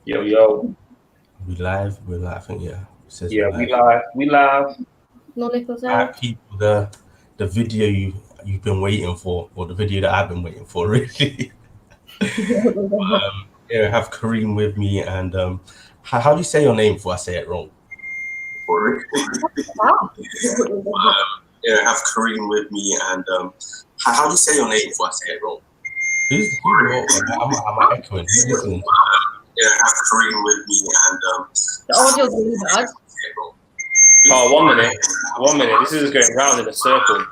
Yo, yo. We live? We're laughing, yeah. It says Yeah, we're live. we live. No Nicholas Alright, people, the video you've been waiting for, or the video that I've been waiting for, really. Yeah, I have Kareem with me, and how do you say your name before I say it wrong? Yeah, I have Kareem with me, and how do you say your name before I say it wrong? Who's I'm echoing. Who's listening? Yeah, I have Kareem with me, and the audio's really bad. Oh, 1 minute. This is going round in a circle.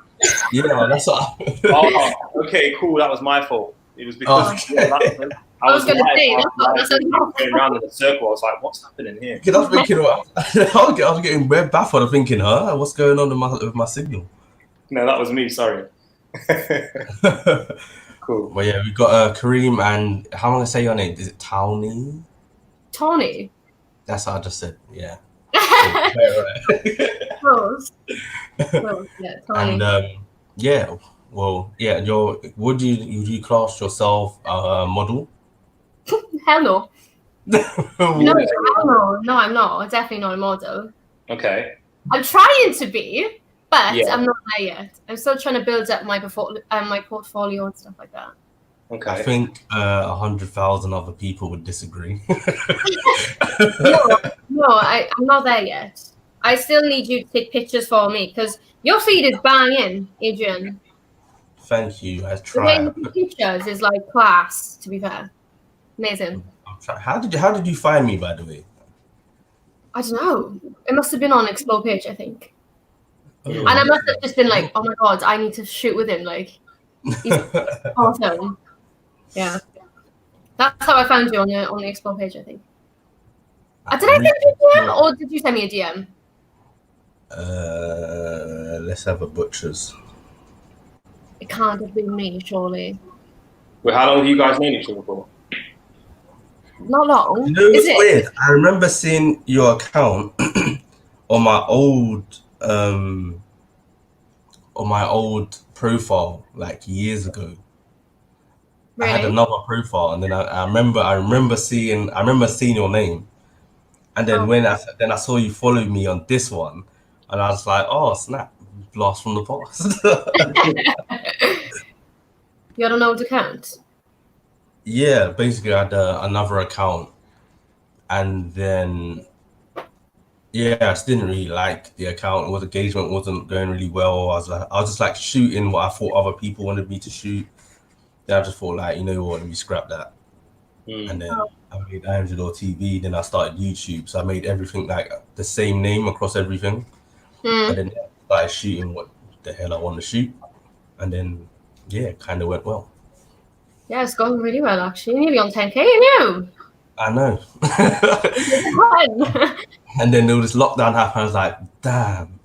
Yeah, that's what. Oh, okay, cool. That was my fault. It was because I was going to say that's going round in a circle. I was like, "What's happening here?" Because I was thinking, I was getting red baffled. I'm thinking, what's going on with my signal? No, that was me. Sorry. Cool. Well, yeah, we've got Kareem, and how am I gonna say your name? Is it Tawny? Tawny. That's what I just said. Yeah. Close. Yeah, Tawny. And yeah, well, yeah. Would you class yourself a model? Hell no. No, I'm not. I'm definitely not a model. Okay. I'm trying to be, but Yeah. I'm not there yet. I'm still trying to build up my portfolio and stuff like that. Okay. I think 100,000 other people would disagree. No, I'm not there yet. I still need you to take pictures for me because your feed is banging, Adrian. Thank you. I try. The pictures is like class. To be fair, amazing. How did you find me, by the way? I don't know. It must have been on Explore page, I think. Oh, and I must have just been like, oh my god, I need to shoot with him. Like, he's awesome. Yeah, that's how I found you on the Explore page, I think. Did I send you a DM or did you send me a DM? Let's have a butcher's. It can't have been me, surely. Wait, how long have you guys known each other for? Not long. You know, it's weird. I remember seeing your account on my old profile like years ago. Really? I had another profile, and then I remember seeing your name, and then when I saw you follow me on this one, and I was like, oh snap, blast from the past. You had an old account? Yeah, basically I had another account, and then yeah, I just didn't really like the account. Engagement wasn't going really well. I was just like shooting what I thought other people wanted me to shoot. Then I just thought, like, you know what, let me scrap that. And then I made IAmJadoreTV, then I started YouTube. So I made everything like the same name across everything. And then I started shooting what the hell I want to shoot. And then, yeah, it kind of went well. Yeah, it's going really well, actually. Nearly on 10K, you know? I know. And then there was this lockdown happened. I was like, damn.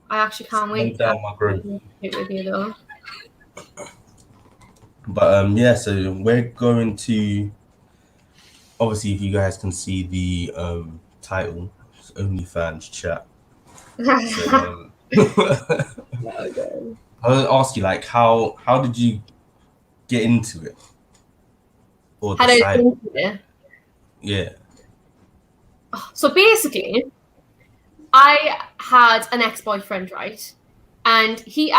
I actually can't wait to my growth. shoot with you, though. But yeah, so we're going to, obviously, if you guys can see the title, it's OnlyFans chat. So, I was gonna ask you, like, how did you get into it? Or how did I get into it? Yeah. So basically, I had an ex-boyfriend, right? And he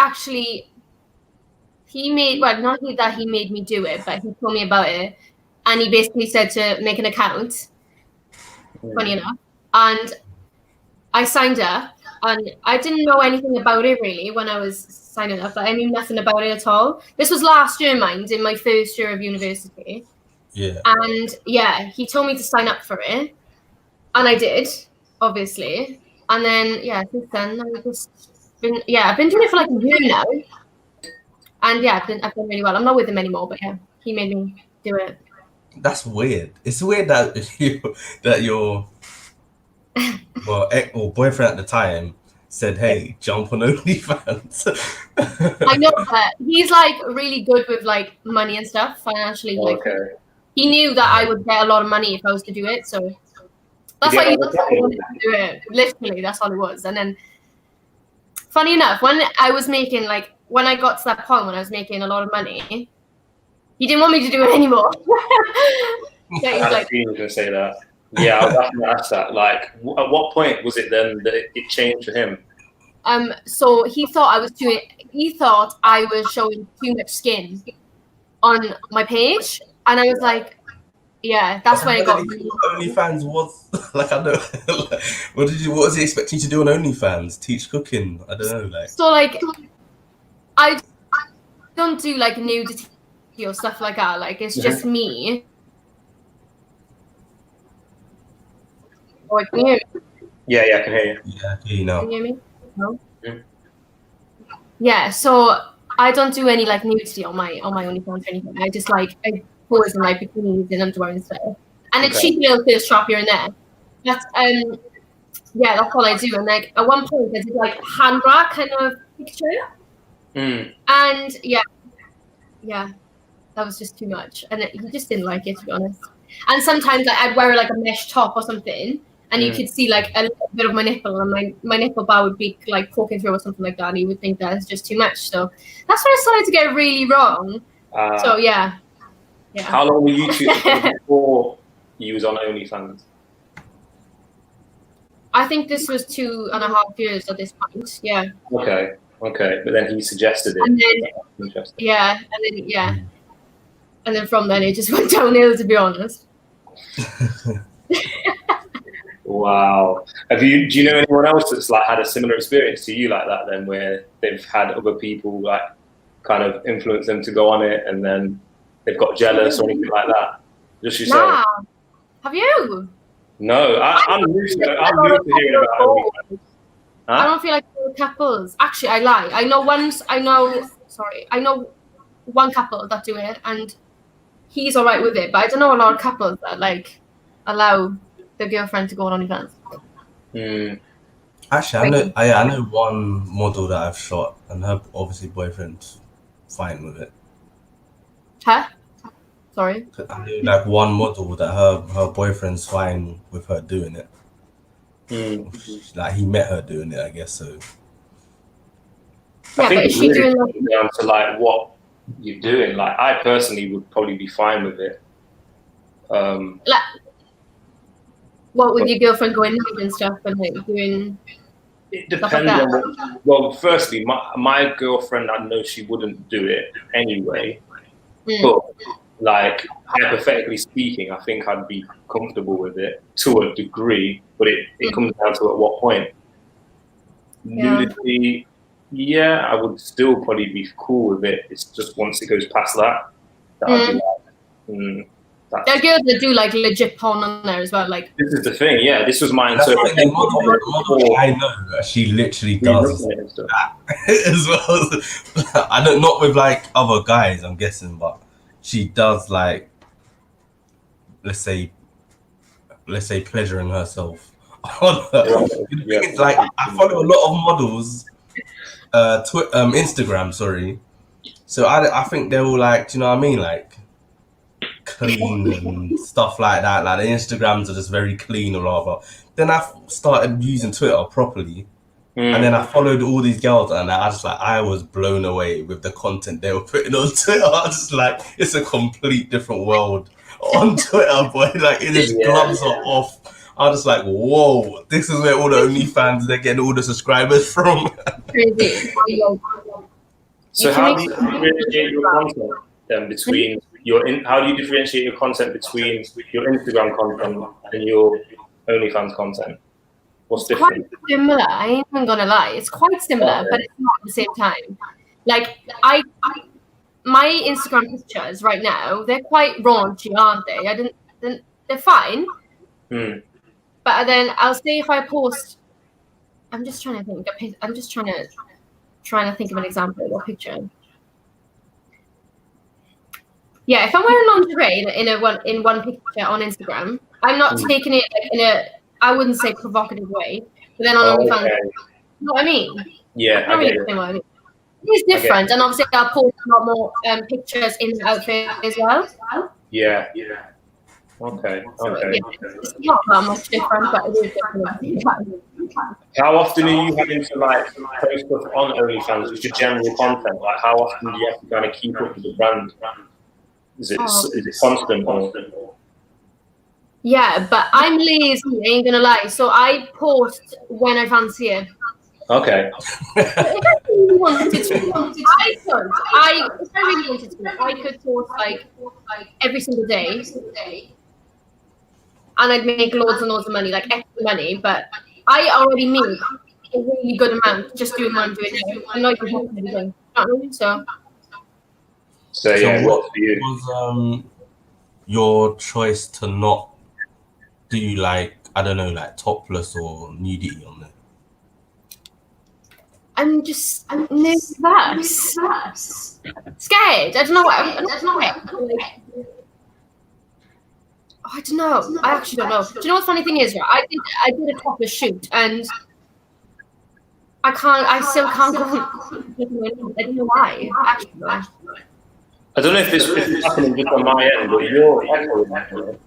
made me do it, but he told me about it. And he basically said to make an account, funny enough. And I signed up, and I didn't know anything about it really when I was signing up. Like, I knew nothing about it at all. This was last year, mind, in my first year of university. Yeah. And yeah, he told me to sign up for it. And I did, obviously. And then, yeah, since then, I've been doing it for like a year now. And yeah, I've done really well. I'm not with him anymore, but yeah, he made me do it. That's weird. It's weird that your boyfriend at the time said, "Hey, jump on OnlyFans." I know, but he's like really good with like money and stuff financially. Like, he knew that I would get a lot of money if I was to do it, so that's why he wanted to do it. Literally, that's all it was. And then, funny enough, when I got to that point when I was making a lot of money, he didn't want me to do it anymore. That he's like, I was going to say that. Yeah, I was going to ask that. Like, at what point was it then that it changed for him? So he thought I was showing too much skin on my page, and I was like, yeah, that's when it got. OnlyFans was like, I know. What was he expecting you to do on OnlyFans? Teach cooking? I don't know. Like, so like, I don't do like nudity or stuff like that. Like, it's just me. Oh, can you hear me? Yeah, I can hear you. Yeah, you know. Can you hear me? No. Yeah, so I don't do any like nudity on my OnlyFans or anything. I just like I pose in like bikinis and underwear and stuff, and a cheeky little thirst trap here and there. That's yeah, that's all I do. And like at one point, I did like hand wrap kind of picture, and yeah, that was just too much, and he just didn't like it, to be honest. And sometimes like, I'd wear like a mesh top or something, and you could see like a little bit of my nipple, and my nipple bar would be like poking through or something like that, and he would think that's just too much. So that's when I started to get really wrong. So yeah. How long were you YouTube before you was on OnlyFans? I think this was 2.5 years at this point. Yeah. Okay. But then he suggested it. And then and then from then it just went downhill, to be honest. Wow. Do you know anyone else that's like had a similar experience to you like that then, where they've had other people like kind of influence them to go on it and then they've got jealous or anything like that? Just yourself? Nah. Have you? No, I'm new to hearing about OnlyFans. I don't feel like couples. Actually, I lie. I know one couple that do it, and he's all right with it. But I don't know a lot of couples that like allow their girlfriend to go on OnlyFans. Actually, I know one model that I've shot, and her obviously boyfriend's fine with it. Huh? Sorry. I knew like one model that her boyfriend's fine with her doing it. Like he met her doing it, I guess so. Yeah, I think but is she doing down to like what you're doing? Like I personally would probably be fine with it. Like, what with your girlfriend going nude and stuff and like doing? It depends on what. Well, firstly, my girlfriend, I know she wouldn't do it anyway. But like hypothetically speaking, I think I'd be comfortable with it to a degree. But it comes down to at what point. Nudity, yeah, I would still probably be cool with it. It's just once it goes past that I'd be like, there are girls that do like legit porn on there as well. Like this is the thing, yeah. This was mine. So the model I know, she literally does that as well. I don't, not with like other guys, I'm guessing, but she does like, let's say pleasuring herself on her. It's like I follow a lot of models, Instagram, sorry. So I think they're all like, do you know what I mean, like clean and stuff like that. Like the Instagrams are just very clean or whatever. Then I started using Twitter properly, and then I followed all these girls, and I was blown away with the content they were putting on Twitter. I was just like, it's a complete different world on Twitter, boy. Like it just gloves are off. I was just like, whoa, this is where all the OnlyFans, they're getting all the subscribers from. Crazy. So how do you differentiate your content then between how do you differentiate your content between your Instagram content and your OnlyFans content? What's different? Quite similar. I ain't even gonna lie. It's quite similar, but it's not at the same time. Like my Instagram pictures right now, they're quite raunchy, aren't they? They're fine. But then I'll say if I post, I'm just trying to think. I'm just trying to think of an example of a picture. Yeah, if I'm wearing lingerie in one picture on Instagram, I'm not taking it like in a, I wouldn't say provocative way. But then on OnlyFans, you know what I mean? Yeah, I get it. What I mean. It's different, and obviously I'll post a lot more pictures in the outfit as well. Yeah. Okay. It's not that much different, but it is different. How often are you having to like post stuff on OnlyFans? Just your general content. Like, how often do you have to kind of keep up with the brand? Is it constant? Or? Yeah, but I'm lazy, I ain't gonna lie. So I post when I fancy it. Okay. If I really wanted to, if I really wanted to, I could post like every single day, and I'd make loads and loads of money, like extra money. But I already make a really good amount just doing what I'm doing now. I'm not even helping anything. You know what I mean? So yeah, what for you? was your choice to not do like, I don't know, like topless or nudity on there? I'm nervous. Scared. I don't know what. I'm not scared. I don't know. I actually don't know. Do you know what the funny thing is? Right? I did a topless shoot, and I still can't go. I don't know why. Actually, no. I don't know if this is happening just on my end, but you're echoing.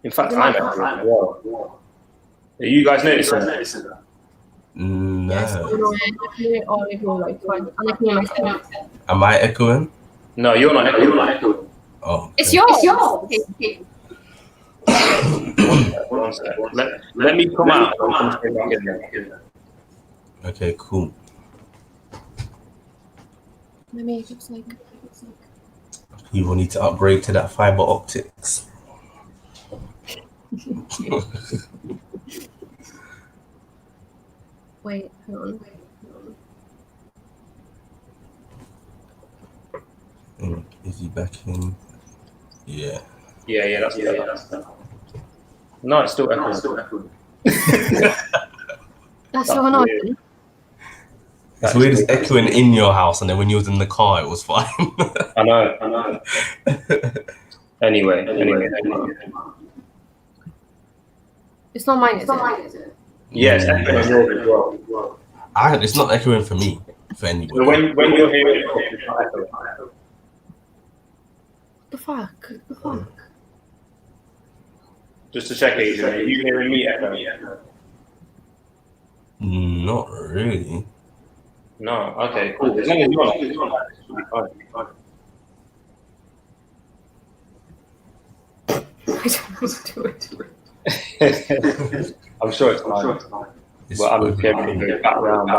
In fact, I'm echoing as well. Are you guys noticing that? No. Am I echoing? No, you're not echoing. Oh. Okay. It's yours. One sec. Let me come out. I'm straight back in there. Okay, cool. My makeup's like. You will need to upgrade to that fiber optics. Wait, hold on. Is he back in? Yeah. Yeah, that's better. No, it's still echoing. That's so annoying. It's weird it's echoing in your house, and then when you was in the car, it was fine. I know. Anyway. It's not mine, is it? Yes, echoing as well. It's not echoing for me, for anybody. So when you're hearing it, it's not echoing. The fuck? Just to check it, are you hearing me echoing? Not really. No, okay, cool. As long as you're not, it should be fine. I don't know what to do. I'm sure it's fine. But I'm just hearing it background.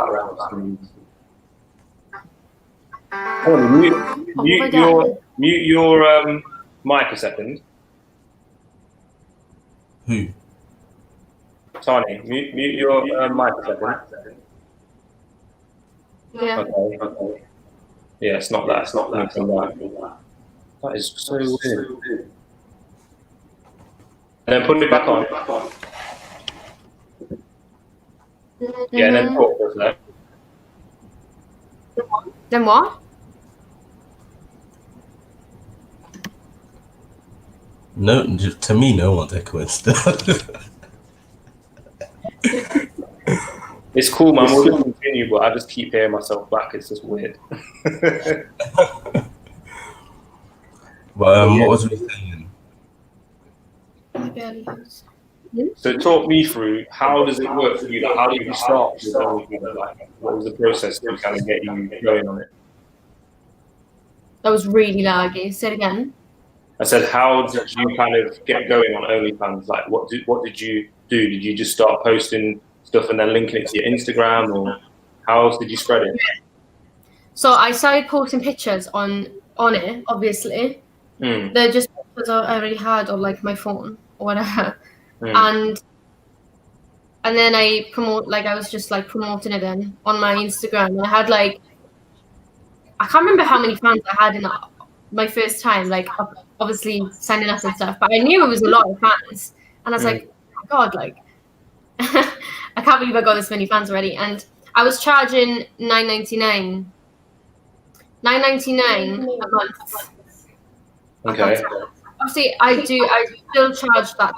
Mute your mic a second. Who? Tani, mute your mic a second. Yeah. Okay. Yeah, it's not that. That is so weird. And then put it back on. Yeah, and then talk for a sec. Then what? No, to me, no one's echoing still. It's cool, man. We'll continue, but I just keep hearing myself back. It's just weird. But what was we saying? So talk me through, how does it work for you? Like, how did you start? Like, what was the process to kind of get you going on it? That was really laggy. Say it again. I said, how did you kind of get going on OnlyFans? Like, what did you do? Did you just start posting stuff and then linking it to your Instagram, or how else did you spread it? So I started posting pictures on it, obviously. They're just pictures I already had on like my phone or whatever. And then I was just like promoting it then on my Instagram. And I had like, I can't remember how many fans I had in my first time, like obviously signing up and stuff, but I knew it was a lot of fans. And I was like, oh my God, like, I can't believe I got this many fans already. And I was charging $9.99 a month. Okay. Obviously, I still charge that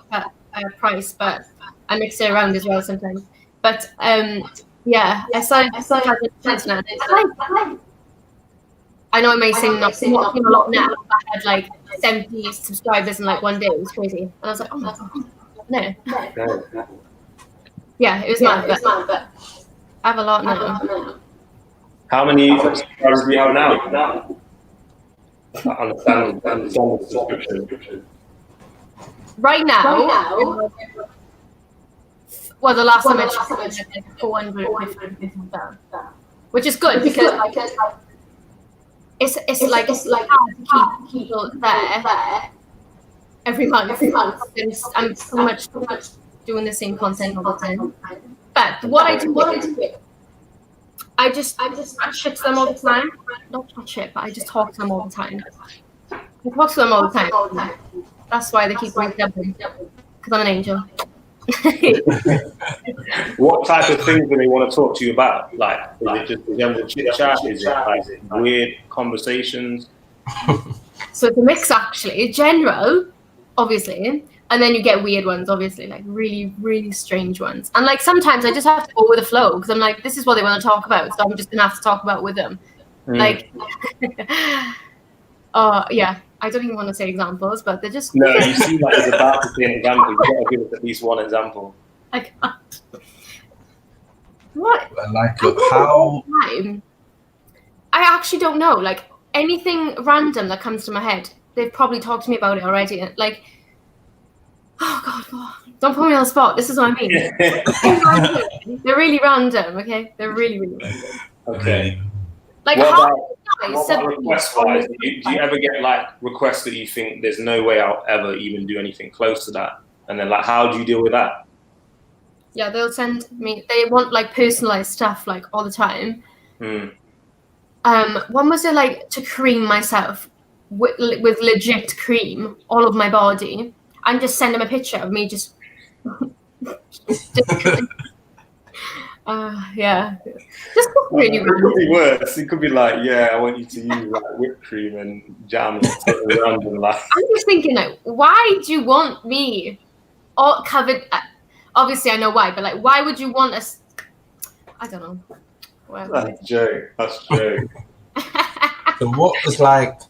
price, but I mix it around as well sometimes. But yeah, I started charging $9.99. I know I may seem not a lot now, but I had like 70 subscribers in like one day. It was crazy, and I was like, oh my God, no. Yeah, it was mad, but I have a lot now. How many subscribers do you have now? Understand the subscription. right now, well, the last time I checked, it was like 450, which is good because it's like hard to keep people there every month. I'm so much doing the same content all the time. But what I do, I just touch them all the time. Not touch it, but I just talk to them all the time. I talk to them all the time. That's why they keep redoubling, because I'm an angel. What type of things do they want to talk to you about? Like, is it just a general chit chat? Is it like weird conversations? So it's a mix, actually. General, obviously, and then you get weird ones, obviously, like really, really strange ones. And like sometimes I just have to go with the flow because I'm like, this is what they want to talk about, so I'm just gonna have to talk about with them. Like, yeah. I don't even want to say examples, but they're just... No, you seem like it's about to be an example. You've got to give us at least one example. I can't. What? Like how... I actually don't know. Like, anything random that comes to my head, they've probably talked to me about it already. Like, oh, God, don't put me on the spot. This is what I mean. They're really random, okay? They're really, really random. Okay. Like, what about request-wise? Do you ever get like requests that you think there's no way I'll ever even do anything close to that? And then like, how do you deal with that? Yeah, they'll send me. They want like personalized stuff like all the time. One was like to cream myself with legit cream all over my body, and just send them a picture of me just. Yeah, just really it could be worse. It could be like, yeah, I want you to use like whipped cream and jam around and like. I'm just thinking, like, why do you want me all covered? Obviously, I know why, but like, why would you want us? I don't know. That's a joke. That's a joke. So what was like?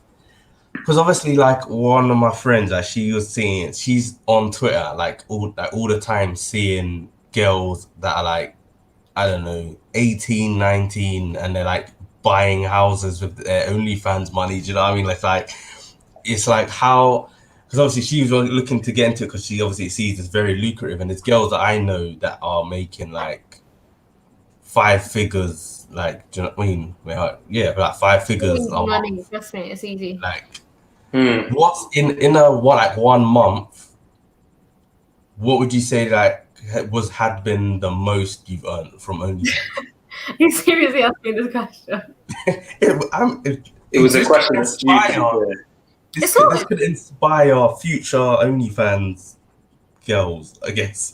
Because obviously, like one of my friends, like she was saying, she's on Twitter like all the time, seeing girls that are like, I don't know, 18, 19, and they're like buying houses with their OnlyFans money. Do you know what I mean? It's like how, because obviously she was looking to get into it because she obviously sees it's very lucrative. And there's girls that I know that are making like 5 figures, like, do you know what I mean? Yeah, like 5 figures. Money, trust me, it's easy. Like, what's in a 1 month? What would you say like had been the most you've earned from OnlyFans? You seriously asking this question? It was a question that this could inspire future OnlyFans girls, I guess.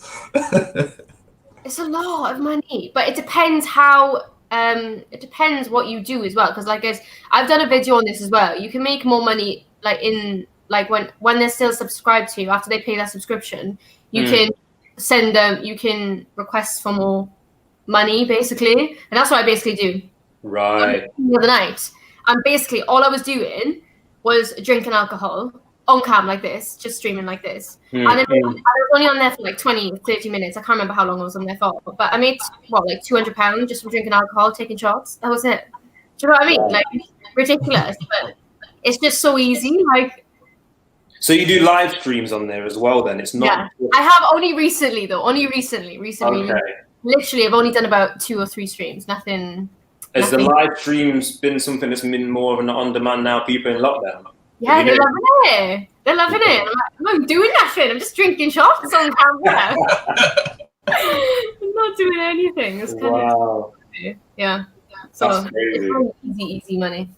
It's a lot of money, but it depends how. It depends what you do as well, because like I've done a video on this as well. You can make more money like in like when they're still subscribed to you after they pay their subscription. You can send them. You can request for more money basically, and that's what I basically do. Right. The other night, and basically all I was doing was drinking alcohol on cam like this, just streaming like this. And then I was only on there for like 20, 30 minutes. I can't remember how long I was on there for, but I made like £200 just from drinking alcohol, taking shots. That was it. Do you know what I mean? Like, ridiculous, but it's just so easy. Like, so you do live streams on there as well then? It's not... Yeah, I have only recently though, recently. Okay. Literally, I've only done about 2 or 3 streams, nothing. Has the live streams been something that's been more of an on-demand now, people in lockdown? Yeah, they're loving it. They're loving it. I'm like, I'm doing nothing. I'm just drinking shots on camera. I'm not doing anything. It's kind of yeah. So it's easy money.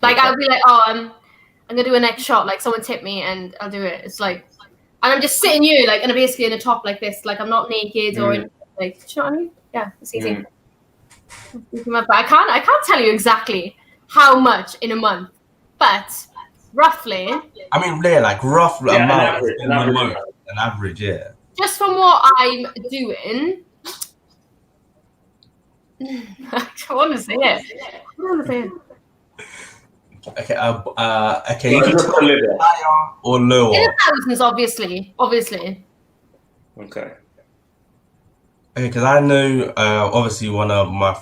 Like I'll be like, oh, I'm gonna do a next shot. Like someone tip me and I'll do it. It's like, and I'm just sitting here like, and I'm basically in a top like this. Like I'm not naked or anything. Like, do you know what I mean? Yeah, it's easy. But I can't tell you exactly how much in a month, but roughly. I mean, yeah, like rough amount, an average, yeah. Just from what I'm doing, I want to say it. Okay, okay, you can tell higher or lower. In the thousands, obviously. Okay. Okay, because I know, obviously, one of my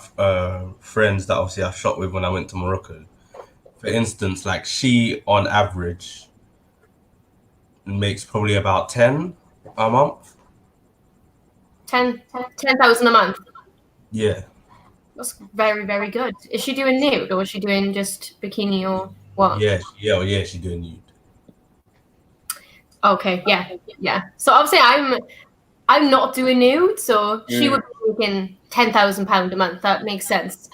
friends that obviously I shot with when I went to Morocco. For instance, like she, on average, makes probably about 10 a month. 10,000 a month. Yeah. That's very, very good. Is she doing nude or is she doing just bikini or what? Yeah, she's doing nude. Okay, yeah. So obviously I'm not doing nude, so she would be making £10,000 a month. That makes sense.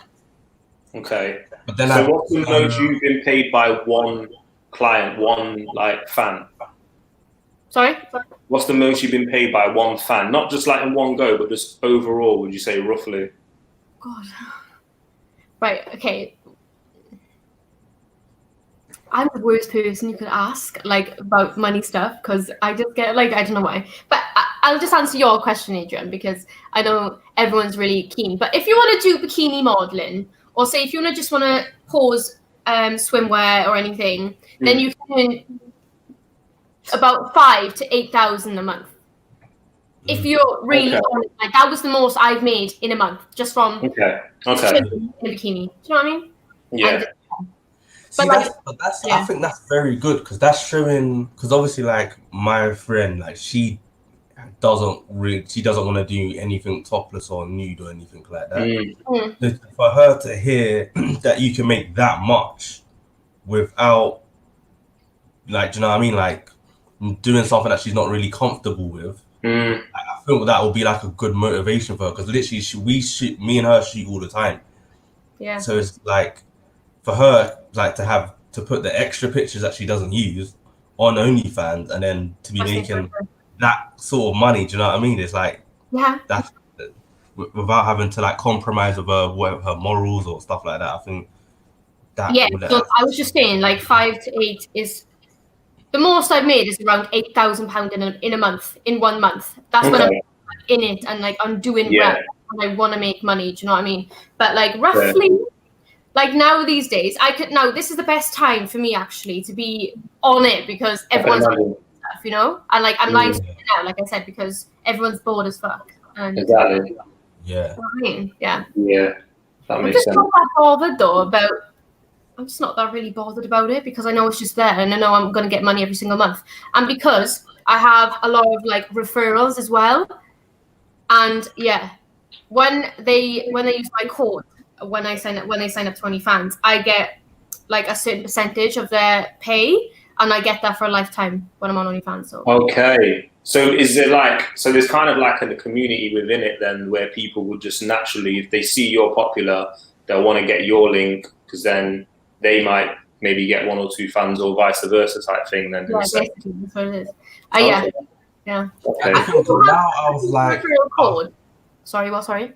Okay. But then so what's the most you've been paid by one client, one like fan? Sorry? What's the most you've been paid by one fan? Not just like in one go, but just overall, would you say roughly? God. Right, okay. I'm the worst person you could ask, like, about money stuff, because I just get, like, I don't know why. But I'll just answer your question, Adrian, because I know everyone's really keen. But if you want to do bikini modeling, or say if you just want to pose swimwear or anything, then you can earn about 5,000 to 8,000 a month. If you're really on it, like that was the most I've made in a month, just from in a bikini. Do you know what I mean? Yeah. See, I think that's very good because that's showing. Because obviously, like my friend, like she doesn't want to do anything topless or nude or anything like that. For her to hear that you can make that much without, like, do you know what I mean? Like doing something that she's not really comfortable with. I feel that will be like a good motivation for her because literally me and her shoot all the time. Yeah. So it's like for her, like to put the extra pictures that she doesn't use on OnlyFans and then to be making that sort of money. Do you know what I mean? It's like that's without having to like compromise with her morals or stuff like that. I think that. Yeah. So I was just saying, like 5 to 8 is. The most I've made is around £8,000 in a month, in 1 month. That's when I'm in it and like I'm doing well and I want to make money. Do you know what I mean? But like roughly, like now these days, this is the best time for me actually to be on it because everyone's on stuff, you know? And like I'm lying now, like I said, because everyone's bored as fuck. And, exactly. Yeah. You know what I mean? Yeah. Yeah. That makes sense. Not that bothered though about. I'm just not that really bothered about it because I know it's just there and I know I'm going to get money every single month. And because I have a lot of like referrals as well. And yeah, when they use my code, when they sign up to OnlyFans, I get like a certain percentage of their pay and I get that for a lifetime when I'm on OnlyFans. So. Okay. So is it like, so there's kind of like a community within it then where people would just naturally, if they see you're popular, they'll want to get your link because then they might maybe get 1 or 2 fans or vice versa type thing then. Yeah, basically, that's what it is. Yeah. Okay. I think now I was like... Sorry, what? Sorry?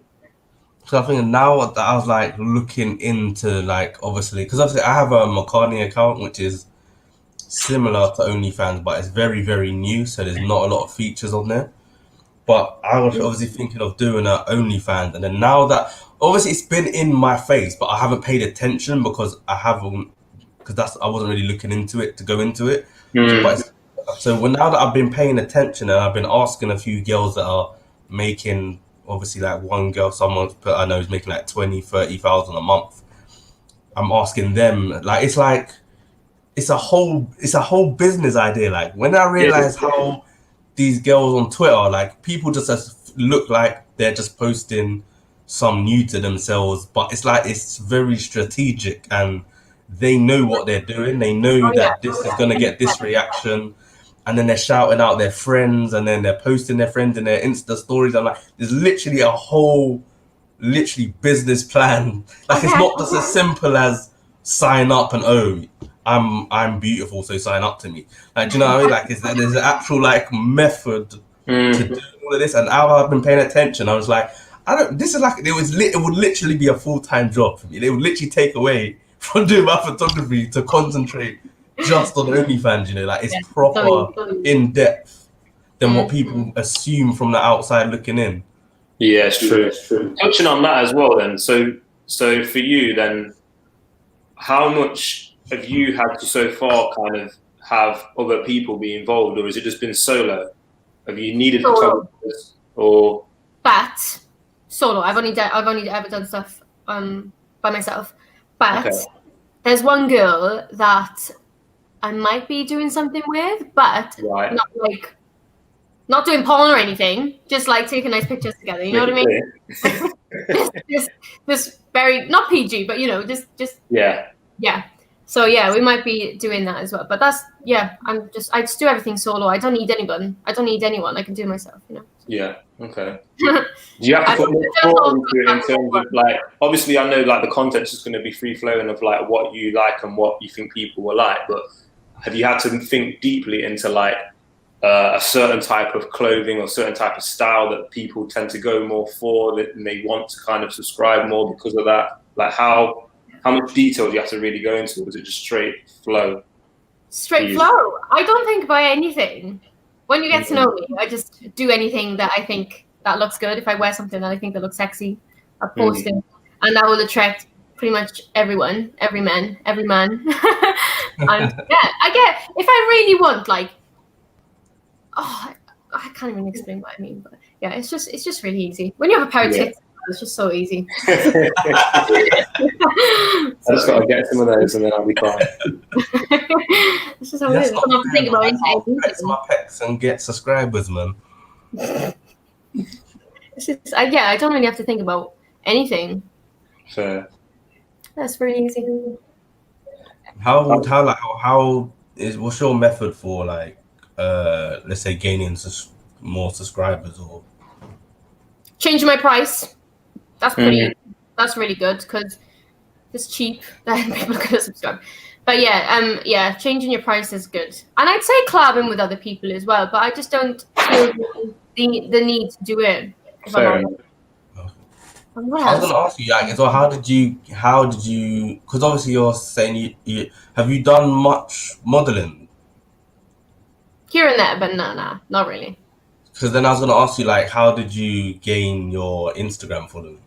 So I think now that I was like looking into like, obviously I have a Meike account, which is similar to OnlyFans, but it's very, very new. So there's not a lot of features on there. But I was obviously thinking of doing an OnlyFans. And then now that, obviously it's been in my face, but I haven't paid attention because I wasn't really looking into it to go into it. So now that I've been paying attention and I've been asking a few girls that are making, obviously like one girl, someone I know is making like 20, 30,000 a month. I'm asking them, like, it's a whole business idea. Like when I realized how these girls on Twitter, like people just look like they're just posting some nude to themselves, but it's like it's very strategic and they know what they're doing. They know that this is gonna get this reaction, and then they're shouting out their friends, and then they're posting their friends in their Insta stories. I'm like, there's literally a whole, business plan. Like it's not just as simple as sign up and I'm beautiful, so sign up to me. Like, do you know what I mean? Like, there's an actual like method to do all of this. And now I've been paying attention. I was like, this is like it would literally be a full-time job for me. It would literally take away from doing my photography to concentrate just on OnlyFans. You know, like it's proper in depth than what people assume from the outside looking in. Yeah, it's true. It's true. Touching on that as well, then. So for you, then, how much have you had to so far kind of have other people be involved, or has it just been solo? Have you needed photographers or? But solo. I've only ever done stuff by myself. But there's one girl that I might be doing something with, but Right. not doing porn or anything. Just like taking nice pictures together. You know what I mean? just very not PG, but you know, just yeah. So yeah, we might be doing that as well. But that's I just do everything solo. I don't need anyone. I don't need anyone. I can do it myself. You know. Yeah. Okay. Do you have to put more thought into it in terms of like? Obviously, I know like the content's just going to be free flowing of like what you like and what you think people will like. But have you had to think deeply into like a certain type of clothing or certain type of style that people tend to go more for, and they want to kind of subscribe more because of that? Like how much detail do you have to really go into? Or is it just straight flow? Straight flow. I don't think about anything. When you get to know me, I just do anything that I think that looks good. If I wear something that I think that looks sexy, I'll post it, and that will attract pretty much everyone, every man. And yeah, I get if I really want like, I can't even explain what I mean, but yeah, it's just really easy. When you have a pair of tits, it's just so easy. I just got to get some of those and then I'll be fine. It's just how it is. I don't have to think about anything. Flex my pecs and get subscribers, man. It's just, I don't really have to think about anything. Fair. That's really easy. What's your method for like let's say gaining more subscribers or changing my price? That's pretty. That's really good because it's cheap. Then people are gonna subscribe. But yeah, changing your price is good. And I'd say collabing with other people as well. But I just don't feel the need to do it. Fair. I was gonna ask you, like, so how did you? Because obviously you're saying you have you done much modeling? Here and there, but no, not really. Because then I was gonna ask you, like, how did you gain your Instagram following?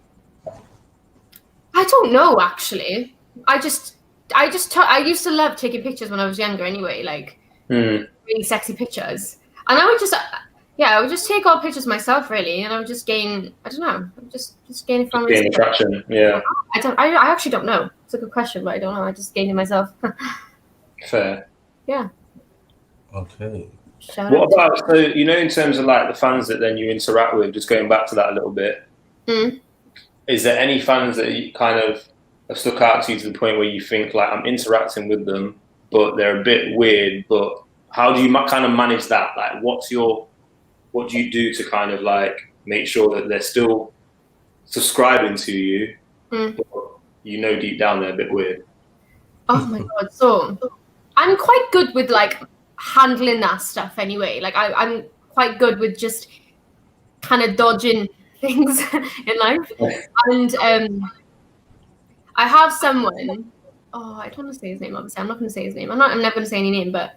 I don't know actually. I used to love taking pictures when I was younger. Anyway, like really sexy pictures, and I would just take all pictures myself, really, and I would just gain. I don't know. I would just gain from gain attraction. Yeah. I actually don't know. It's a good question, but I don't know. I just gained it myself. Fair. Yeah. Okay. What about, so, you know, in terms of like the fans that then you interact with, just going back to that a little bit, is there any fans that you kind of have stuck out to you to the point where you think like I'm interacting with them, but they're a bit weird, but how do you kind of manage that? Like what do you do to kind of like make sure that they're still subscribing to you, but you know deep down they're a bit weird? Oh my God. So I'm quite good with like handling that stuff anyway. Like I'm quite good with just kind of dodging things in life. And I have someone, I don't want to say his name, obviously. I'm not going to say his name. I'm never going to say any name, but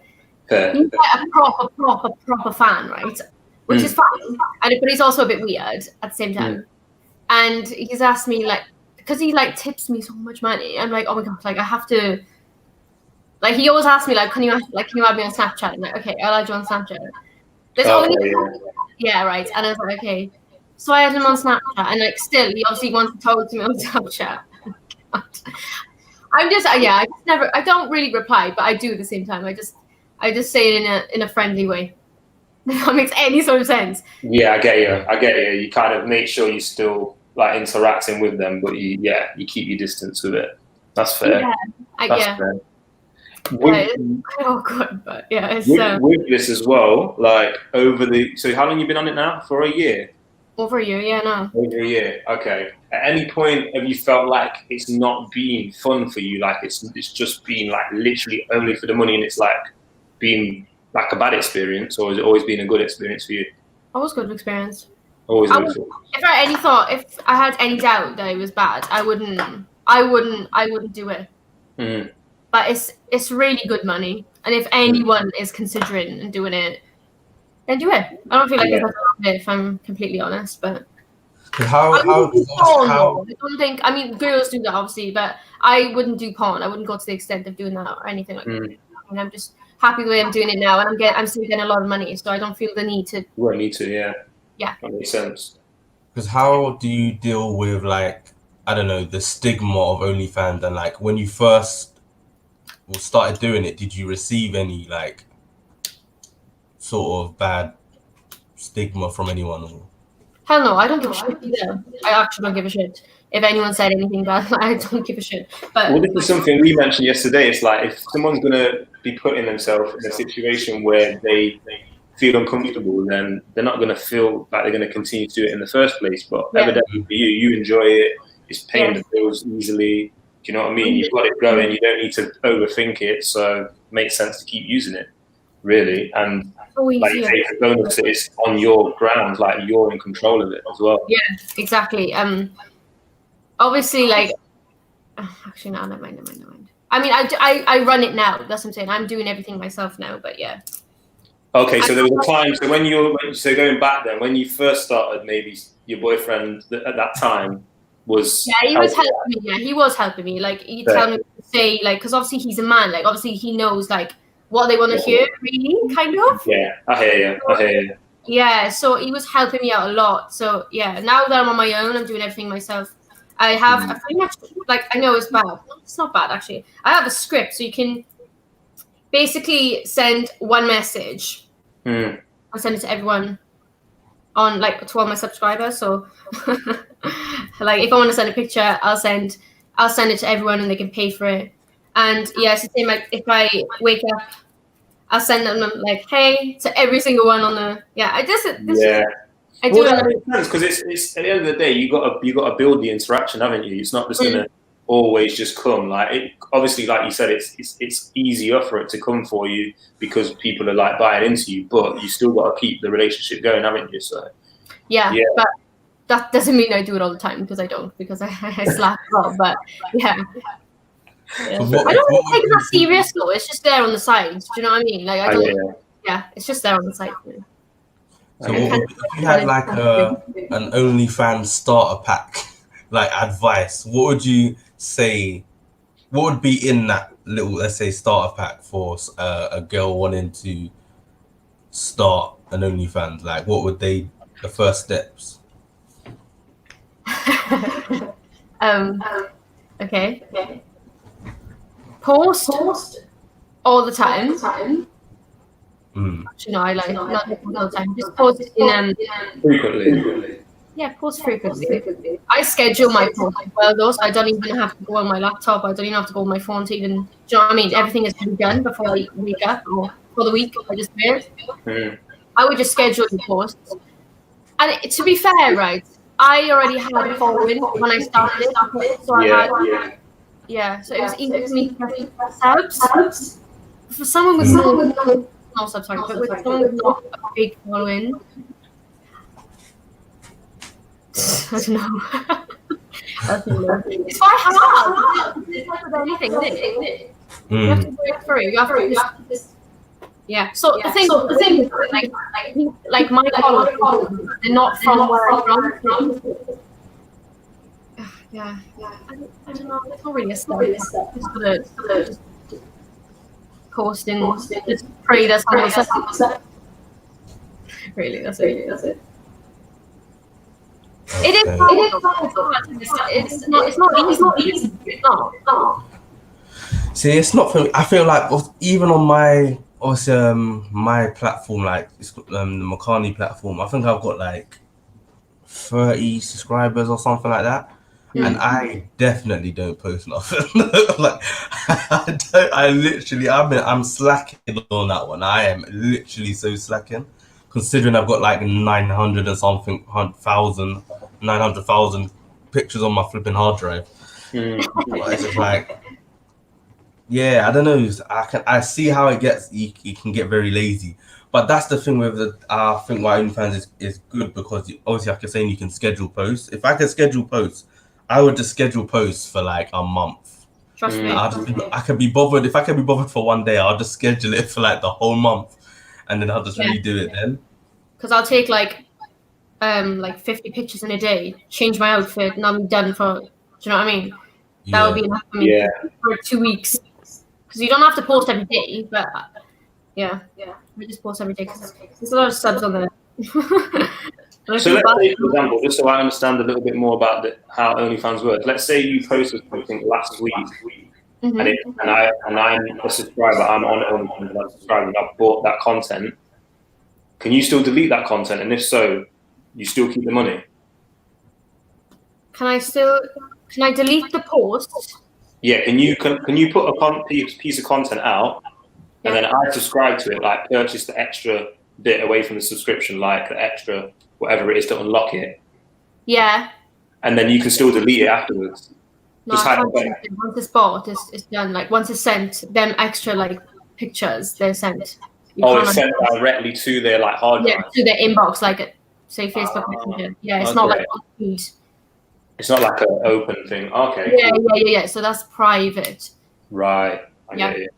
he's like a proper fan, right? Which is fine. But he's also a bit weird at the same time. And he's asked me, like, because he like tips me so much money. I'm like, oh my God, like I have to. Like he always asks me, like, can you add me on Snapchat? I'm like, okay, I'll add you on Snapchat. There's right. And I was like, okay. So I had him on Snapchat, and like still, he obviously wants to talk to me on Snapchat. I don't really reply, but I do at the same time. I just say it in a friendly way. If that makes any sort of sense. Yeah, I get you. You kind of make sure you still like interacting with them, but you keep your distance with it. That's fair. Yeah, fair. Awkward, but yeah, it's with this as well. Like so how long you been on it now? For a year? Over a year, yeah, no. Over a year, okay. At any point have you felt like it's not been fun for you? Like it's just been like literally only for the money, and it's like been like a bad experience, or has it always been a good experience for you? Always good experience. Always good. If I had any doubt that it was bad, I wouldn't do it. Mm-hmm. But it's really good money, and if anyone is considering and doing it, then do it. I don't feel like it's a bit, if I'm completely honest, but I don't think. I mean, girls do that obviously, but I wouldn't do porn. I wouldn't go to the extent of doing that or anything like that. And I'm just happy the way I'm doing it now, and I'm still getting a lot of money, so I don't feel the need to. You won't need to, yeah. That makes sense. Because how do you deal with like, I don't know, the stigma of OnlyFans, and like when you first started doing it, did you receive any like sort of bad stigma from anyone? Or? Hell no, I don't give a shit either. I actually don't give a shit. If anyone said anything bad, I don't give a shit. But well, this is something we mentioned yesterday. It's like if someone's gonna be putting themselves in a situation where they feel uncomfortable, then they're not gonna feel like they're gonna continue to do it in the first place. But evidently for you, you enjoy it. It's paying the bills easily. Do you know what I mean? You've got it going. You don't need to overthink it. So it makes sense to keep using it, really. And like you say, the bonus is on your ground. Like you're in control of it as well. Yeah, exactly. Obviously, like, actually, no, never mind. I mean, I run it now. That's what I'm saying. I'm doing everything myself now. But yeah. Okay, so there was a time. So going back then, when you first started, maybe your boyfriend at that time was. Yeah, he was helping me. Yeah, he was helping me. Like he tell me to say, like, because obviously he's a man. Like obviously he knows like what they want to hear, really, kind of. Yeah, I hear you. Yeah, so he was helping me out a lot. So yeah, now that I'm on my own, I'm doing everything myself. I have a pretty much, like, I know it's bad. It's not bad, actually. I have a script, so you can basically send one message. I'll send it to everyone on, like, to all my subscribers. So, like, if I want to send a picture, I'll send it to everyone and they can pay for it. And, yeah, it's the same, like, if I wake up, I'll send them, like, hey, to every single one on the, I do that makes sense because it's at the end of the day you got to build the interaction, haven't you? It's not just gonna always just come. Like obviously, like you said, it's easier for it to come for you because people are like buying into you, but you still got to keep the relationship going, haven't you? So yeah, but that doesn't mean I do it all the time because I don't, because I slack a lot. But yeah. I don't really take it that serious though. It's just there on the side. Do you know what I mean? Like I don't. Yeah, it's just there on the side. So if you had like an OnlyFans starter pack, like advice, what would you say? What would be in that little, let's say, starter pack for a girl wanting to start an OnlyFans? Like, what would the first steps? Okay. Post all the time. You know, I like not all the time. Just post in frequently. Yeah, post frequently. I schedule my posts as well, though, so I don't even have to go on my laptop. I don't even have to go on my phone to even. Do you know what I mean? Everything is done before I wake up or for the week. I just do it. I would just schedule the posts. And to be fair, right, I already had a following when I started it, so so it was easy for me to get subs. For someone with no subs, sorry, but with someone with not a big following, I don't know. It's quite hard. It's like with anything, isn't it? You have to break through. You have to just. Yeah. So the thing is, like my followers, they're not from where I'm from. Yeah. I don't know. It's not really a step. Just gotta post and just pray that someone says. Really, that's it. It is hard. It's not easy. It's not. See, it's not for me. I feel like even on my my platform, like it's the Makani platform, I think I've got like 30 subscribers or something like that. And I definitely don't post nothing. Like I'm slacking on that one. I am literally so slacking, considering I've got like 900,000 pictures on my flipping hard drive. It's just like, I don't know. I see how it gets. You can get very lazy, but that's the thing with I think why OnlyFans is good, because obviously, like you're saying, you can schedule posts. If I could schedule posts, I would just schedule posts for like a month. Trust me. I could be bothered. If I can be bothered for one day, I'll just schedule it for like the whole month, and then I'll just redo it then. Because I'll take like 50 pictures in a day, change my outfit, and I'm done for. Do you know what I mean? That would be enough for me for 2 weeks. Because you don't have to post every day, but we just post every day because there's a lot of subs on there. So let's say, for example, just so I understand a little bit more about how OnlyFans works. Let's say you posted something last week, Mm-hmm. and I'm a subscriber. I'm on OnlyFans and I'm subscribed and I've bought that content. Can you still delete that content? And if so, you still keep the money? Can I delete the post? Yeah. Can you put a piece of content out, and then I subscribe to it, like purchase the extra bit away from the subscription, like the extra whatever it is to unlock it. Yeah. And then you can still delete it afterwards. No, once it's bought, it's done. Like once it's sent, them extra like pictures they're sent. It's sent directly to their like hard drive. Yeah, to their inbox, like say Facebook Messenger. Yeah, it's not like on feed. It's not like an open thing. Okay. Yeah, cool. Yeah. So that's private. Right. I get it.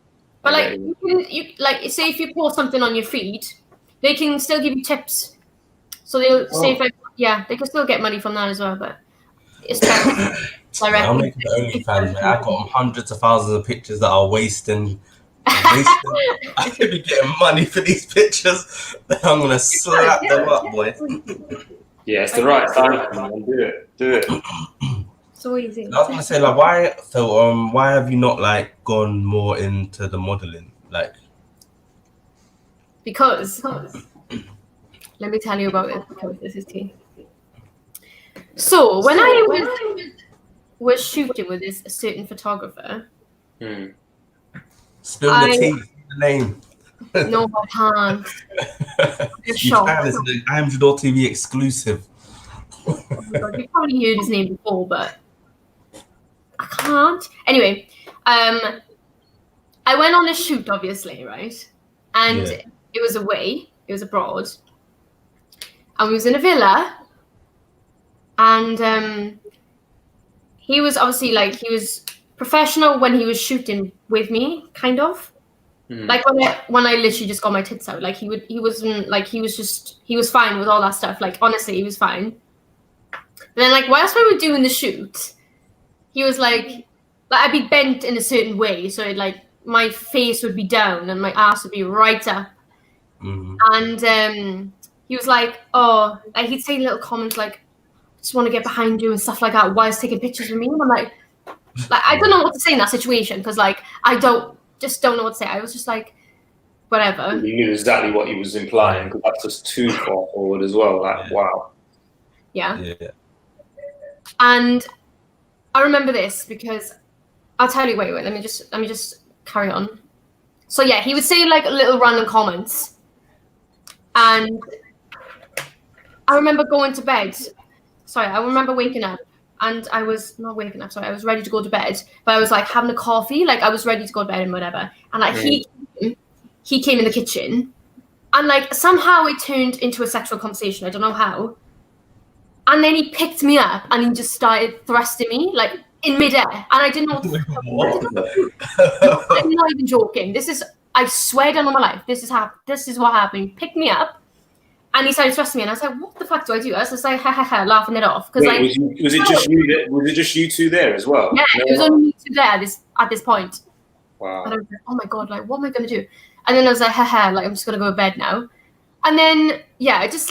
But like you like say if you post something on your feed, they can still give you tips. So they'll say if they can still get money from that as well, but it's directly. I'm making the OnlyFans, man. I got hundreds of thousands of pictures that are wasting. I could be getting money for these pictures. I'm gonna slap them up, boy. Yeah, it's the right time, man. Do it. So easy. I was gonna say, like, why have you not like gone more into the modeling, like? Because let me tell you about it. Because this is tea. So when I was shooting with this certain photographer. Spill the tea, the name. No, I can't. It's an IAmJadoreTV exclusive. Oh my God, you've probably heard his name before, but I can't. Anyway, I went on a shoot, obviously, right? And it was away. It was abroad. And we was in a villa. And he was obviously like, he was professional when he was shooting with me, kind of. Like when I literally just got my tits out, like he was fine with all that stuff. Like honestly, he was fine. But then like whilst we were doing the shoot, he was like I'd be bent in a certain way, so like my face would be down and my ass would be right up. And he was like, he'd say little comments like, "Just want to get behind you" and stuff like that whilst taking pictures with me. And I'm like I don't know what to say in that situation because like I don't know what to say. I was just like, whatever. You knew exactly what he was implying because that's just too far forward as well. Like, wow. Yeah. And I remember this because I'll tell you. Wait. Let me just carry on. So yeah, he would say like little random comments, and I remember going to bed. Sorry, I remember waking up. And I was not waking up, sorry, I was ready to go to bed, but I was like having a coffee, like I was ready to go to bed and whatever. And like he came in the kitchen and like somehow it turned into a sexual conversation. I don't know how. And then he picked me up and he just started thrusting me like in midair. And I didn't know what to do. I'm not even joking. I swear down on my life, this is what happened. He picked me up. And he started thrusting me, and I was like, "What the fuck do I do?" I was just like, "Ha, laughing it off." Because like, was it just you two there as well? Yeah, it was only me two there at this point. Wow. And I was like, "Oh my God, like, what am I gonna do?" And then I was like, "Ha, like, I'm just gonna go to bed now." And then I just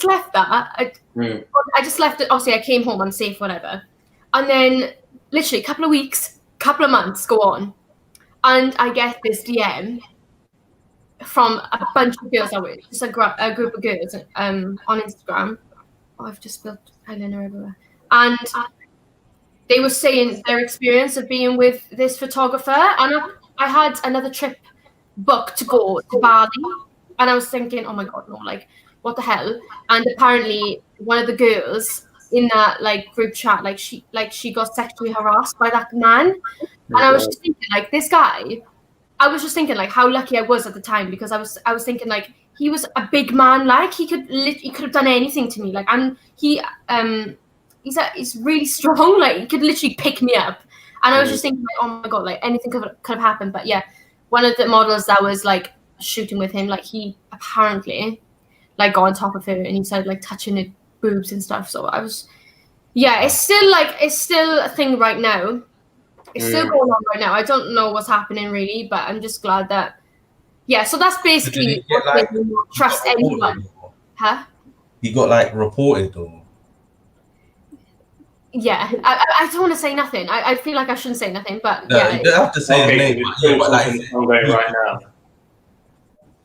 left that. I just left it. Obviously, I came home, I'm safe, whatever. And then literally a couple of weeks, couple of months go on, and I get this DM from a bunch of girls just a group of girls on Instagram. Oh, I've just spilled eyeliner everywhere. And they were saying their experience of being with this photographer. And I had another trip booked to go to Bali. And I was thinking, oh my God, no, like, what the hell? And apparently one of the girls in that like group chat, she got sexually harassed by that man. And I was just thinking, like, this guy, I was just thinking like how lucky I was at the time because I was thinking like he was a big man, like he could have done anything to me, like, and he's really strong, like he could literally pick me up. And I was just thinking like, oh my God, like anything could have happened. But yeah, one of the models that was like shooting with him, like he apparently like got on top of her and he started like touching her boobs and stuff. So I was, it's still a thing right now. It's still going on right now. I don't know what's happening really, but I'm just glad that. Yeah, so that's basically what made me not trust anyone. Huh? He got like reported or? yeah, I don't want to say nothing. I feel like I shouldn't say nothing, but No, yeah. you don't have to say his name. It's still ongoing right now.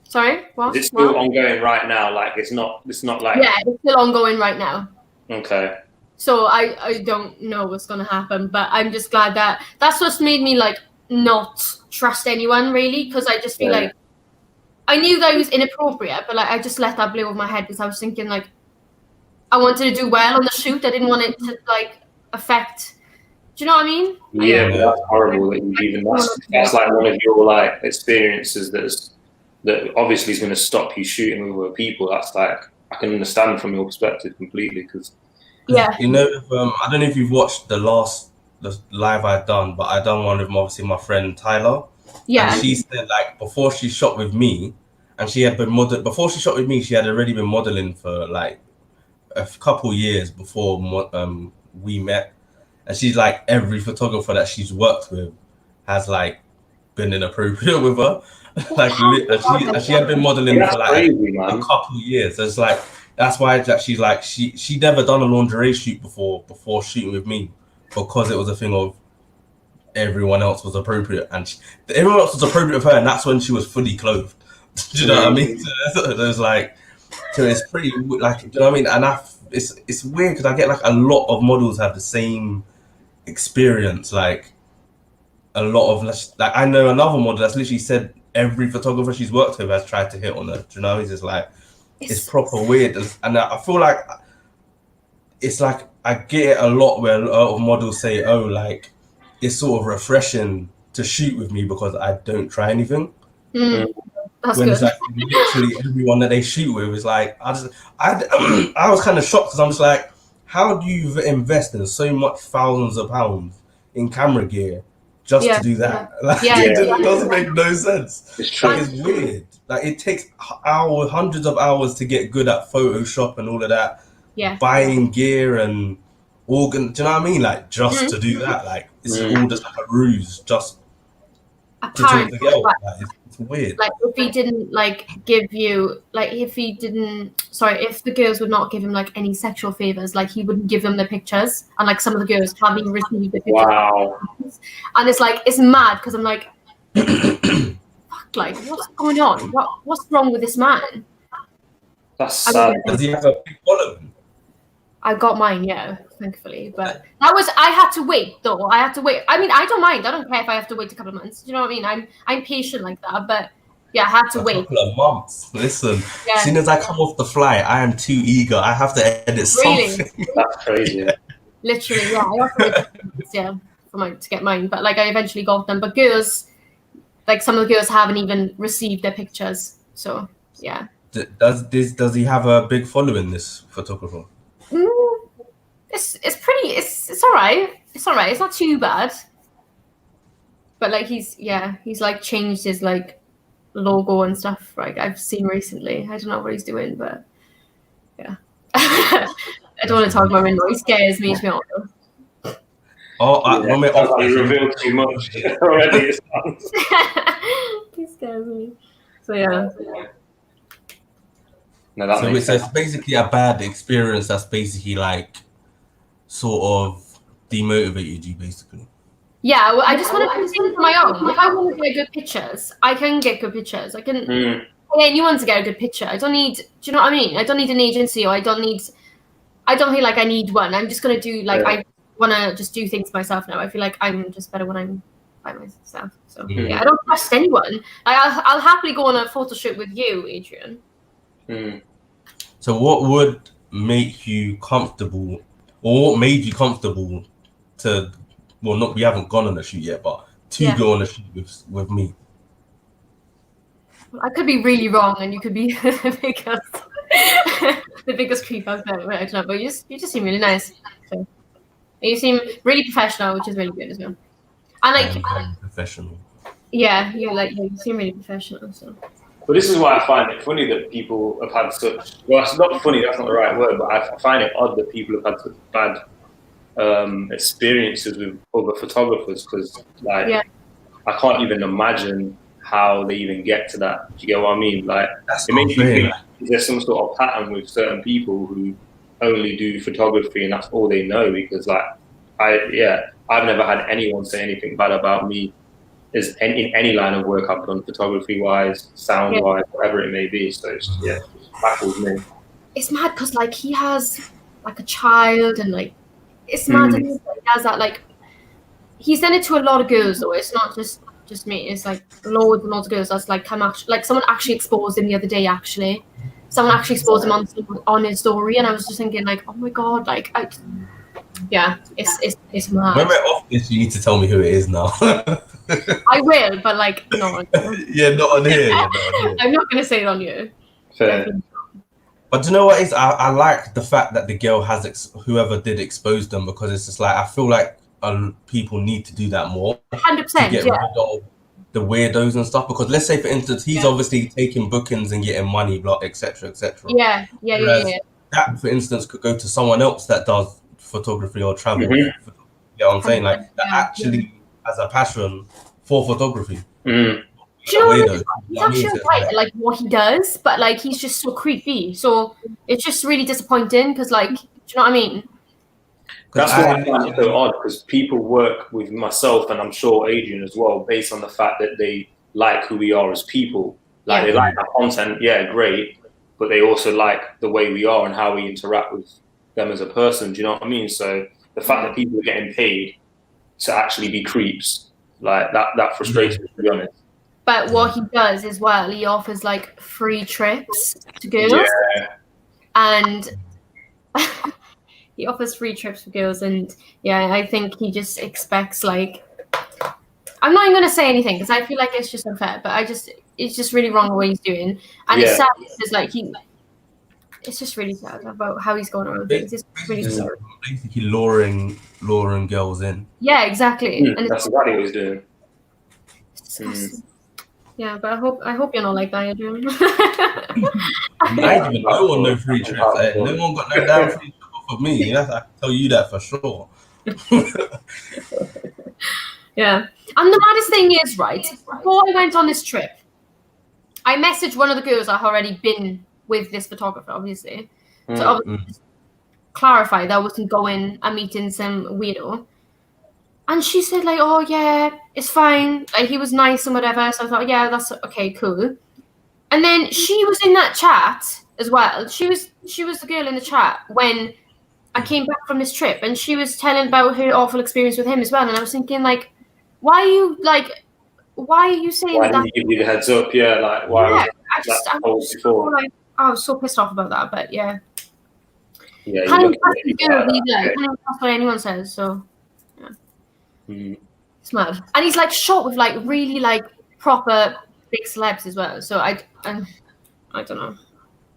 Sorry, what? Is it still ongoing right now? Like it's not like. Yeah, it's still ongoing right now. Okay. So I don't know what's gonna happen, but I'm just glad that that's what's made me like not trust anyone really, because I just feel like I knew that it was inappropriate, but like I just let that blow over my head because I was thinking like I wanted to do well on the shoot. I didn't want it to like affect. Do you know what I mean? Yeah, but that's horrible that you even. That's like one of your like experiences that obviously is going to stop you shooting with other people. That's like I can understand from your perspective completely because. Yeah. You know, I don't know if you've watched the live I've done, but I done one with obviously my friend Tyler. Yeah. And she said like before she shot with me, and she had been before she shot with me, she had already been modeling for like a couple years before we met. And she's like every photographer that she's worked with has like been inappropriate with her. Like and she had been modeling for like a couple years. So it's like that's why that she's like she never done a lingerie shoot before shooting with me because it was a thing of everyone else was appropriate and everyone else was appropriate with her, and that's when she was fully clothed. Do you know what I mean? So there's like, so it's pretty like, do you know what I mean? And it's weird because I get like a lot of models have the same experience. Like a lot of like I know another model that's literally said every photographer she's worked with has tried to hit on her. Do you know? It's just like it's proper weird, and I feel like it's like I get it a lot where a lot of models say, "Oh, like it's sort of refreshing to shoot with me because I don't try anything." That's when good. It's like literally everyone that they shoot with is like I was kind of shocked because I'm just like, how do you invest in so much thousands of pounds in camera gear just to do that? Like it doesn't make no sense. It's true. Like, it's weird. Like it takes hundreds of hours to get good at Photoshop and all of that. Yeah. Buying gear and organ. Do you know what I mean? Like just to do that. Like it's all just like a ruse. Just to talk to girls. Like, it's weird. Like if he didn't like give you like if the girls would not give him like any sexual favors, like he wouldn't give them the pictures, and like some of the girls haven't even received the pictures. Wow. And it's like it's mad because I'm like, fuck, like what's going on? What's wrong with this man? That's sad. Does he have a big following? I got mine, yeah, thankfully. But I had to wait though. I had to wait. I mean, I don't mind. I don't care if I have to wait a couple of months. You know what I mean? I'm patient like that. But yeah, I had to wait. A couple of months. Listen, as soon as I come off the flight, I am too eager. I have to edit something. That's crazy. Literally, yeah. I have to wait to get mine. But like I eventually got them. But girls, like some of the girls haven't even received their pictures. So yeah. Does he have a big following, this photographer? It's all right. It's all right. It's not too bad. But like he's like changed his like logo and stuff. Like I've seen recently. I don't know what he's doing, but yeah. I don't want to talk about him. He scares me. To be honest. You revealed too much already. He scares me. So yeah. No, so it's basically a bad experience that's basically like sort of demotivated you, basically. Yeah, well, I just want to do things on my own. If I want to get good pictures, I can get good pictures. I can pay anyone to get a good picture. I don't need. Do you know what I mean? I don't need an agency, or I don't feel like I need one. I'm just gonna do like I want to just do things myself now. I feel like I'm just better when I'm by myself. So yeah, I don't trust anyone. I'll happily go on a photo shoot with you, Adrian. So what would make you comfortable, or what made you comfortable to, well, not we haven't gone on a shoot yet, but to go on a shoot with me? I could be really wrong, and you could be the biggest creep I've ever. I don't know, but you just seem really nice. So you seem really professional, which is really good as well. And like very professional. Yeah, you seem really professional. So. But this is why I find it funny that people have had such. Well, it's not funny. That's not the right word. But I find it odd that people have had such bad experiences with other photographers because, like, I can't even imagine how they even get to that. Do you get what I mean? Like, it makes me think there's some sort of pattern with certain people who only do photography and that's all they know. Because, like, I've never had anyone say anything bad about me in any line of work I've done, photography wise, sound wise, whatever it may be. So it's baffles me. It's mad because like he has like a child and like it's mad that he has that like he's done it to a lot of girls though. It's not just me. It's like loads and loads of girls. That's like someone actually exposed him the other day. Actually, someone actually exposed him on his story, and I was just thinking like, oh my god, like it's mad. When we're off this, you need to tell me who it is now. I will, but like no. Yeah, not on here. I'm not gonna say it on you. Fair. But do you know what is? I like the fact that the girl has whoever did expose them, because it's just like I feel like people need to do that more. 100%. To get rid of the weirdos and stuff. Because let's say, for instance, he's obviously taking bookings and getting money, etc., etc. Yeah. That, for instance, could go to someone else that does photography or travel. You know what I'm saying? Like that actually has a passion for photography. Do you know what? He's actually right, like what he does, but like he's just so creepy. So it's just really disappointing because, like, do you know what I mean? That's why I find it so odd, because people work with myself and I'm sure Adrian as well, based on the fact that they like who we are as people. Like they like our content, great, but they also like the way we are and how we interact with them as a person. Do you know what I mean? So the fact that people are getting paid to actually be creeps, like that frustrates me, to be honest. But what he does as well, he offers like free trips to girls. Yeah. And he offers free trips for girls, and I think he just expects like I'm not even gonna say anything because I feel like it's just unfair, but it's just really wrong what he's doing. And it's sad because like it's just really sad about how he's going around things. It's really sad. Basically luring girls in. Yeah, exactly. And that's exactly what he's doing. Yeah, but I hope you're not like that, Adrian. No one no free trips. No one got no damn free trip off of me. I can tell you that for sure. Yeah. And the maddest thing is, right, before I went on this trip, I messaged one of the girls that had already been with this photographer, obviously. So obviously clarify that I wasn't going and meeting some weirdo. And she said, like, oh, yeah, it's fine. Like, he was nice and whatever. So I thought, yeah, that's okay, cool. And then she was in that chat as well. She was the girl in the chat when I came back from this trip. And she was telling about her awful experience with him as well. And I was thinking, like, why are you saying that? Why didn't you give you the heads up? Yeah, like, why I was so pissed off about that. But, yeah. Yeah, can't even trust the girl either. Can't even trust what anyone says, so... It's mad. And he's like shot with like really like proper big celebs as well. So I don't know.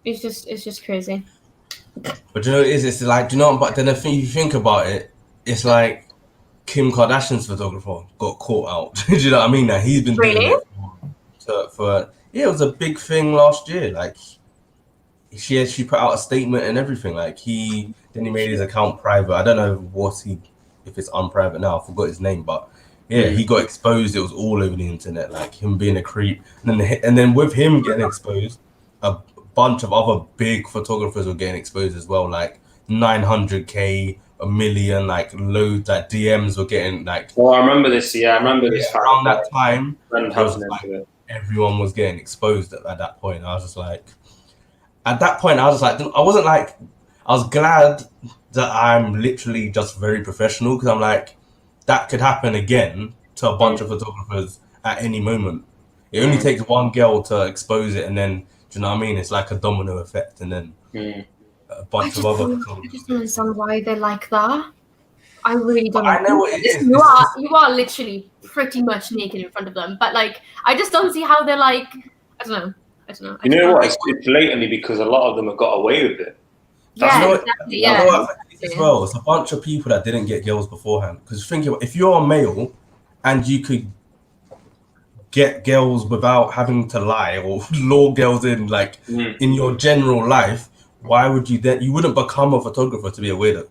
It's just crazy. But you know what it is? It's like, do you know? But then if you think about it, it's like Kim Kardashian's photographer got caught out. Do you know what I mean? Now he's been doing it for it was a big thing last year. Like she put out a statement and everything. Like he made his account private. I don't know if it's unprivate now, I forgot his name, but he got exposed. It was all over the internet, like him being a creep, and then with him getting exposed, a bunch of other big photographers were getting exposed as well, like 900K, 1 million, like loads, like DMs were getting like. Oh, I remember this. Yeah, I remember this. Around that time, everyone was getting exposed at that point. I was just like, at that point, I was glad that I'm literally just very professional, because I'm like, that could happen again to a bunch of photographers at any moment. It only takes one girl to expose it, and then, do you know what I mean? It's like a domino effect, and then a bunch of other photographers. I just don't understand why they're like that. I really don't know. I know what it is. You are literally pretty much naked in front of them, but like, I just don't see how they're like, I don't know. You know what? It's blatantly because a lot of them have got away with it. Exactly. As well, it's a bunch of people that didn't get girls beforehand. Because think about, if you're a male and you could get girls without having to lie or lure girls in, like in your general life, why would you then? You wouldn't become a photographer to be a weirdo.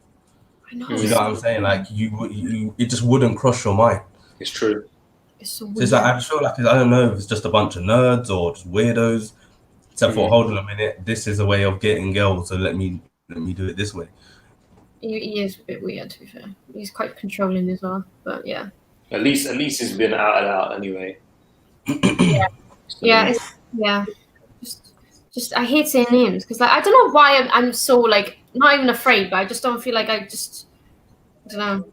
I know. You know what I'm saying? Like it just wouldn't cross your mind. It's true. It's so So weird. it's like, I just feel like, I don't know if it's just a bunch of nerds or just weirdos. Except for, hold on a minute, this is a way of getting girls, so let me do it this way. He is a bit weird, to be fair. He's quite controlling as well, but yeah. At least he's been out and out anyway. Yeah. So, Yeah. Just I hate saying names because like I don't know why I'm so like not even afraid, but I just don't feel like I don't know.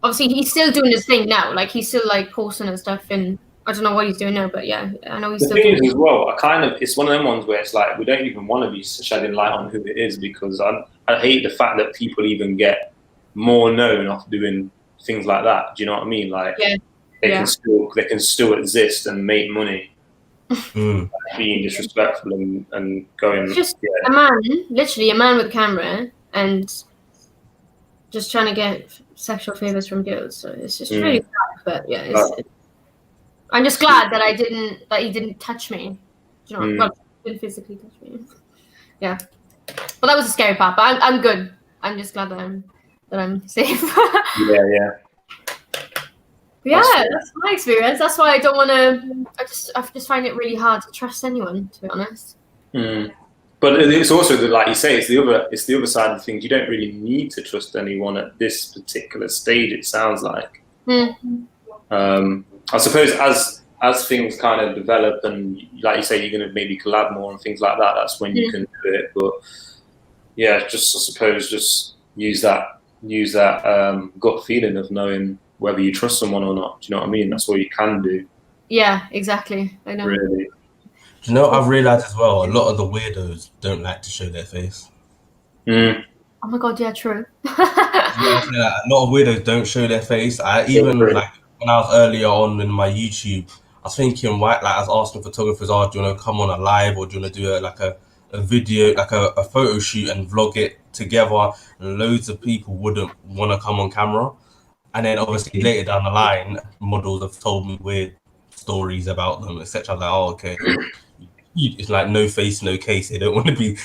Obviously, he's still doing his thing now. Like he's still like posting and stuff, and I don't know what he's doing now, but yeah, I know he's still doing it as well. It's one of them ones where it's like we don't even want to be shedding light on who it is because I hate the fact that people even get more known off doing things like that. Do you know what I mean? Like they can still exist and make money. Being disrespectful and going. It's just a man, literally a man with a camera, and just trying to get sexual favors from girls. So it's just really sad. But yeah, I'm just glad that he didn't touch me. Do you know? Well, he didn't physically touch me. Yeah, but that was a scary part. But I'm good. I'm just glad that I'm safe. Yeah. Yeah, that's my experience. That's why I don't want to. I just find it really hard to trust anyone, to be honest. But it's also like you say, it's the other side of things. You don't really need to trust anyone at this particular stage. It sounds like. I suppose as things kind of develop and like you say, you're going to maybe collab more and things like that. That's when you can do it. But yeah, just I suppose just use that gut feeling of knowing whether you trust someone or not. Do you know what I mean? That's all you can do. Yeah, exactly. I know. Really. Do you know, I've realized as well, a lot of the weirdos don't like to show their face. Oh my god, yeah, true. A lot of weirdos don't show their face. Like when I was earlier on in my YouTube, I was thinking, I was asking photographers, do you want to come on a live or do you want to do a video, like a photo shoot and vlog it together? And loads of people wouldn't want to come on camera. And then obviously later down the line, models have told me weird stories about them, etc. Like, okay, it's like no face, no case. They don't want to be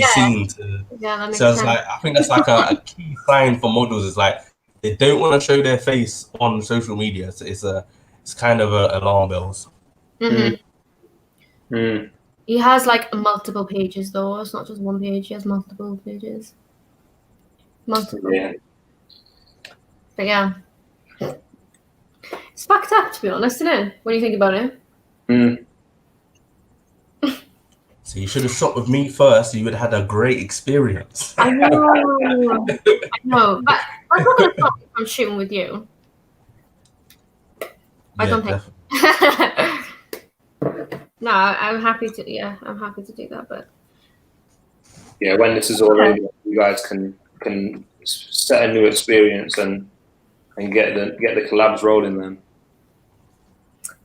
seen. Yeah, so it's like I think that's like a key sign for models. Is like they don't want to show their face on social media. So it's kind of alarm bells. He has like multiple pages though. It's not just one page. He has multiple pages. Yeah. But yeah, it's fucked up to be honest, isn't it? When you think about it. So you should have shot with me first. So you would have had a great experience. I know, but I'm not gonna stop from shooting with you. I don't think. No, I'm happy to. Yeah, I'm happy to do that. But yeah, when this is all over, you guys can set a new experience and get the collabs rolling then.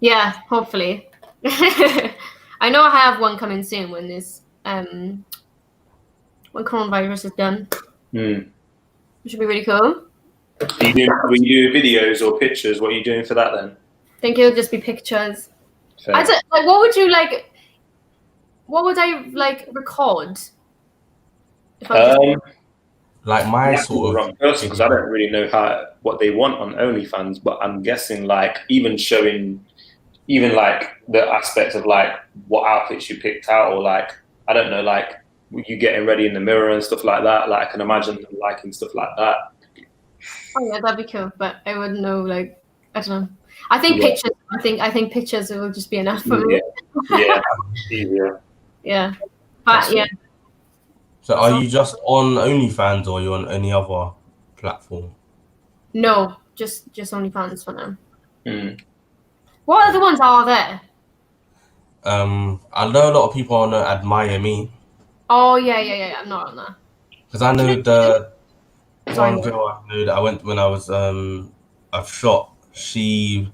Yeah, hopefully. I know I have one coming soon when this when coronavirus is done. Which should be really cool. When you do videos or pictures, what are you doing for that then? I think it'll just be pictures. Fair. I don't, like, what would you like? What would I like record? If I like my sort of person, because I don't really know what they want on OnlyFans, but I'm guessing like even showing like the aspect of like what outfits you picked out, or like I don't know, like you getting ready in the mirror and stuff like that. Like I can imagine them liking stuff like that. Oh yeah, that'd be cool, but I wouldn't know. Like I don't know. I think pictures. I think pictures will just be enough for me. Yeah, easier. Yeah, but yeah. So are you just on OnlyFans or are you on any other platform? No, just OnlyFans for now. What other ones are there? I know a lot of people on Admire Me. Oh yeah. I'm not on that. Because I know the one girl I know that I went when I was I've shot. She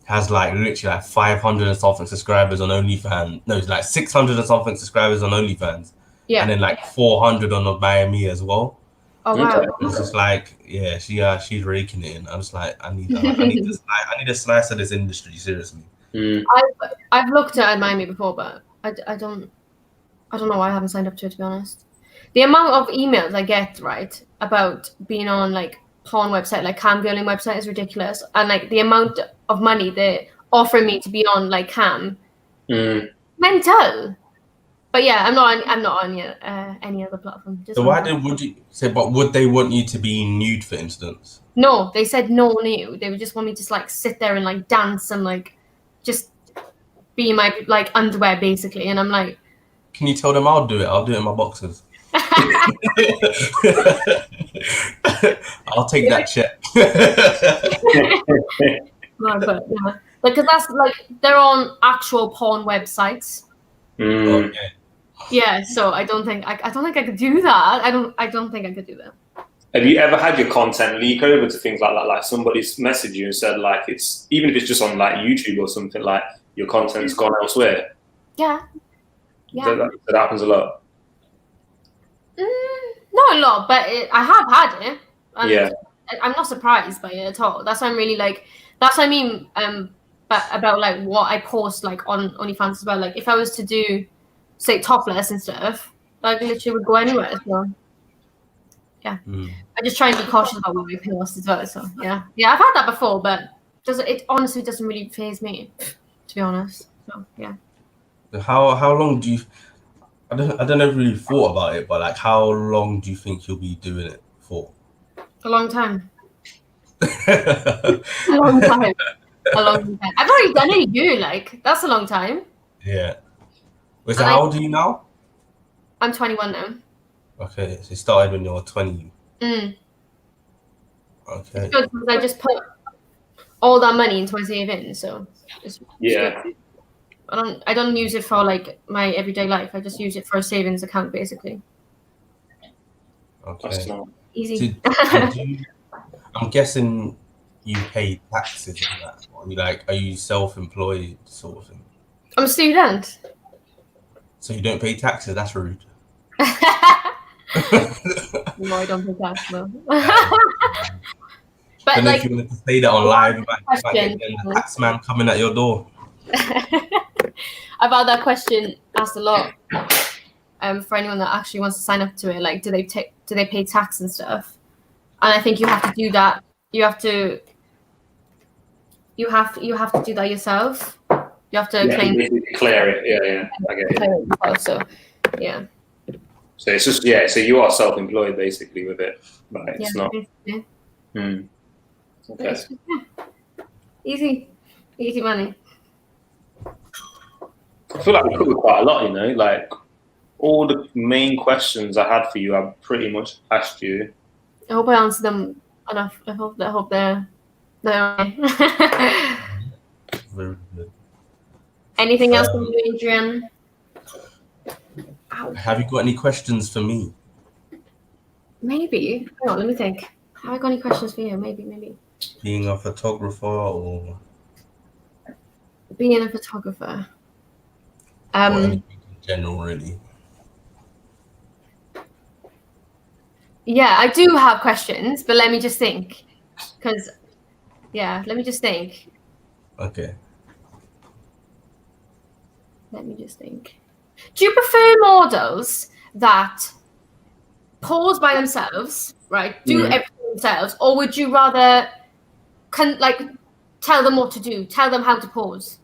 has like literally like 500 and something subscribers on OnlyFans. No, it's like 600 and something subscribers on OnlyFans. Yeah. And then like 400 on Admire Me as well. Oh wow! It's just like she's raking it in. I'm just like I need a slice of this industry, seriously. I've looked at Admire Me before, but I don't know why I haven't signed up to it, to be honest. The amount of emails I get about being on like porn website, like cam girling website, is ridiculous, and like the amount of money they offer me to be on like cam, mental. But yeah, I'm not on any other platform. So would they want you to be nude, for instance? No, they said no nude. They would just want me to like sit there and like dance and like just be in my like underwear basically. And I'm like, can you tell them I'll do it? I'll do it in my boxers. I'll take that check. No, but yeah, because that's like they're on actual porn websites. Okay. Yeah, so I don't think I could do that. I don't think I could do that. Have you ever had your content leak over to things like that? Like somebody's messaged you and said like it's, even if it's just on like YouTube or something, like your content's gone elsewhere? Yeah. That happens a lot. Not a lot, but I have had it. Yeah. I'm not surprised by it at all. That's why I'm really like, that's what I mean but about like what I post like on OnlyFans as well. Like if I was to do, say, topless and stuff, like literally would go anywhere. So yeah, I just try and be cautious about what I post as well. So yeah, I've had that before, but it honestly doesn't really faze me, to be honest. So yeah. How long do you? I don't know if you really thought about it, but like how long do you think you'll be doing it for? A long time. A long time. A long time. I've already done it a year. Like that's a long time. Yeah. Wait, so how old are you now? I'm 21 now. Okay, so you started when you were 20. Okay. Because I just put all that money into my savings, so it's I don't use it for like my everyday life. I just use it for a savings account, basically. Okay. Easy. I'm guessing you pay taxes on that. Are you self-employed sort of thing? I'm a student. So you don't pay taxes? That's rude. No, I don't pay tax, no. But But like, if you wanted to say that on live, you might get the tax man coming at your door. I've had that question asked a lot. For anyone that actually wants to sign up to it, like, do they pay tax and stuff? And I think you have to do that. You have to do that yourself. You have to declare it. Yeah, I get it. So, yeah. So it's just so you are self-employed basically with it, right? It's not. Yeah. Okay. Easy money. I feel like we covered quite a lot, you know, like all the main questions I had for you, I pretty much asked you. I hope I answered them enough. I hope they're okay. Very good. Anything else from you, Adrian? Have you got any questions for me? Maybe. Hang on, let me think. Have I got any questions for you? Maybe. Being a photographer or being a photographer. Or anything in general, really. Yeah, I do have questions, but let me just think. Let me just think. Okay. Let me just think. Do you prefer models that pose by themselves, right? Do everything themselves, or would you rather tell them what to do, tell them how to pose?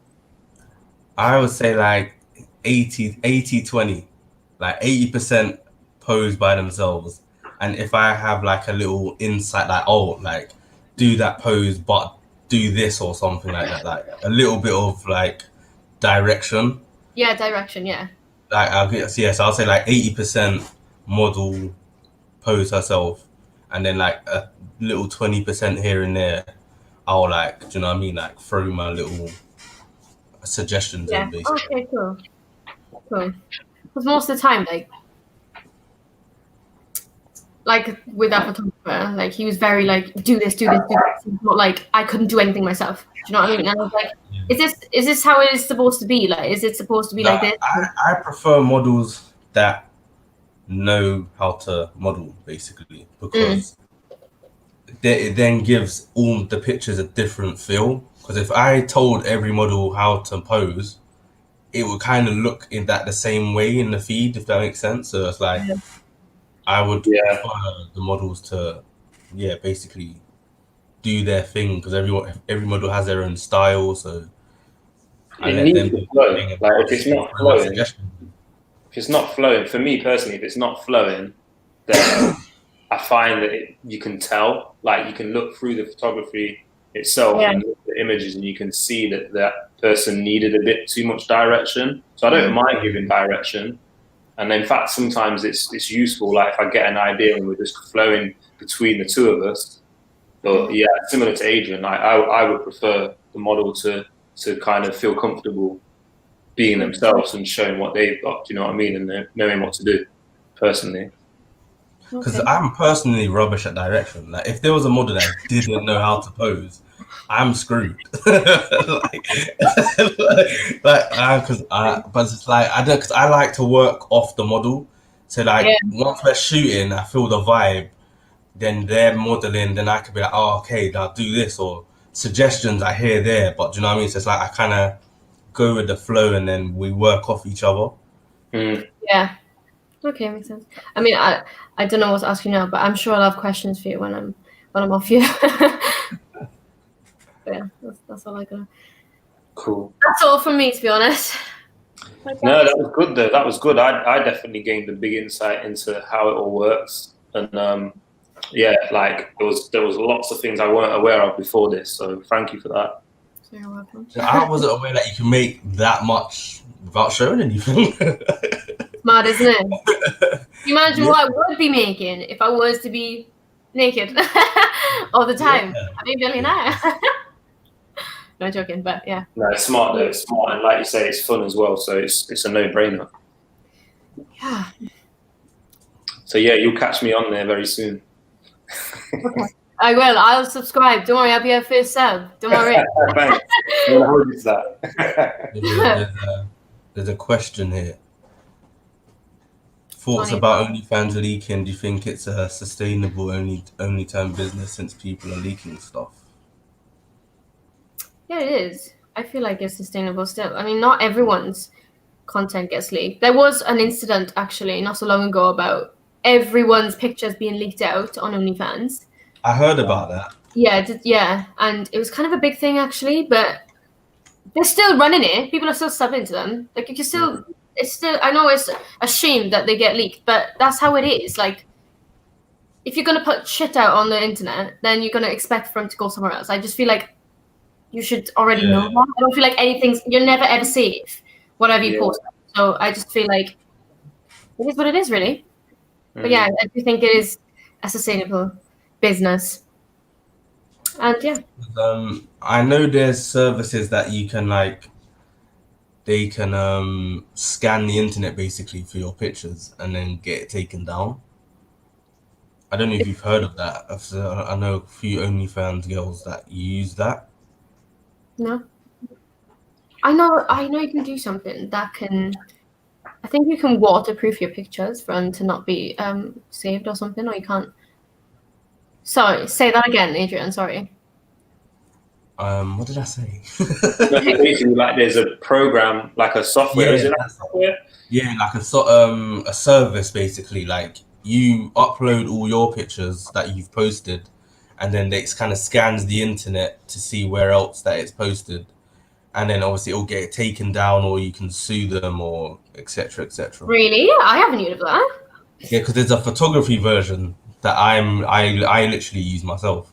I would say like 80-20, like 80% pose by themselves, and if I have like a little insight, like do that pose, but do this or something like that, like a little bit of like direction. Yeah, direction. Yeah. Like so I'll say like 80% model pose herself, and then like a little 20% here and there, I'll like, do you know what I mean? Like throw my little suggestions in, basically. Okay, cool. Because most of the time, like with that photographer, like he was very like, do this. Not like I couldn't do anything myself. Do you know what I mean? And I was like, is this how it is supposed to be? Like, is it supposed to be like this? I prefer models that know how to model, basically, because it then gives all the pictures a different feel. Because if I told every model how to pose, it would kind of look in that the same way in the feed, if that makes sense. So it's like I would prefer the models to basically do their thing, because every model has their own style. So I let them flow. Like if it's not flowing, if it's not flowing, for me personally, if it's not flowing, then I find that you can tell, like you can look through the photography itself and look at the images, and you can see that that person needed a bit too much direction. So I don't mind giving direction, and in fact sometimes it's useful. Like if I get an idea and we're just flowing between the two of us. But yeah, similar to Adrian, I would prefer the model to kind of feel comfortable being themselves and showing what they've got. Do you know what I mean? And knowing what to do personally. Because I'm personally rubbish at direction. Like, if there was a model that didn't know how to pose, I'm screwed. But it's like I don't, because I like to work off the model. So like once we're shooting, I feel the vibe. Then they're modeling. Then I could be like, oh, okay, now do this, or suggestions I hear there. But do you know what I mean? So it's like I kind of go with the flow, and then we work off each other. Yeah. Okay, makes sense. I mean, I don't know what to ask you now, but I'm sure I'll have questions for you when I'm off you. Yeah, that's all I got. Cool. That's all from me, to be honest. No, that was good though. That was good. I definitely gained a big insight into how it all works, and yeah, like there was lots of things I weren't aware of before this. So thank you for that. You're welcome. I wasn't aware that you can make that much without showing anything. Mad, isn't it? Can you imagine what I would be making if I was to be naked all the time? I'd be a millionaire. No joking, but yeah. No, it's smart though. It's smart, and like you say, it's fun as well. So it's a no-brainer. Yeah. So yeah, you'll catch me on there very soon. Okay. I will. I'll subscribe. Don't worry. I'll be your first sub. Don't worry. Thanks. I'm gonna hold you to that. There's a question here. Thoughts about OnlyFans leaking? Do you think it's a sustainable only-term business since people are leaking stuff? Yeah, it is. I feel like it's sustainable still. I mean, not everyone's content gets leaked. There was an incident actually not so long ago about everyone's pictures being leaked out on OnlyFans. I heard about that. Yeah, and it was kind of a big thing actually, but they're still running it. People are still subbing to them. Like you can still, it's still. I know it's a shame that they get leaked, but that's how it is. Like, if you're gonna put shit out on the internet, then you're gonna expect for them to go somewhere else. I just feel like you should already know that. I don't feel like you're never ever safe, whatever you post. So I just feel like it is what it is, really. But yeah, I do think it is a sustainable business. And yeah. I know there's services that you can they can scan the internet basically for your pictures and then get it taken down. I don't know if you've heard of that. I know a few OnlyFans girls that use that. No. I know you can do something that can. I think you can waterproof your pictures for them to not be saved or something, or you can't. Sorry, say that again, Adrian. Sorry. What did I say? Basically, like there's a program, like a software. Is it like software? Yeah, like a service basically. Like you upload all your pictures that you've posted, and then it kind of scans the internet to see where else that it's posted, and then obviously it'll get taken down, or you can sue them, or etc. etc. Really? I haven't heard of that. Yeah, because there's a photography version that I literally use myself.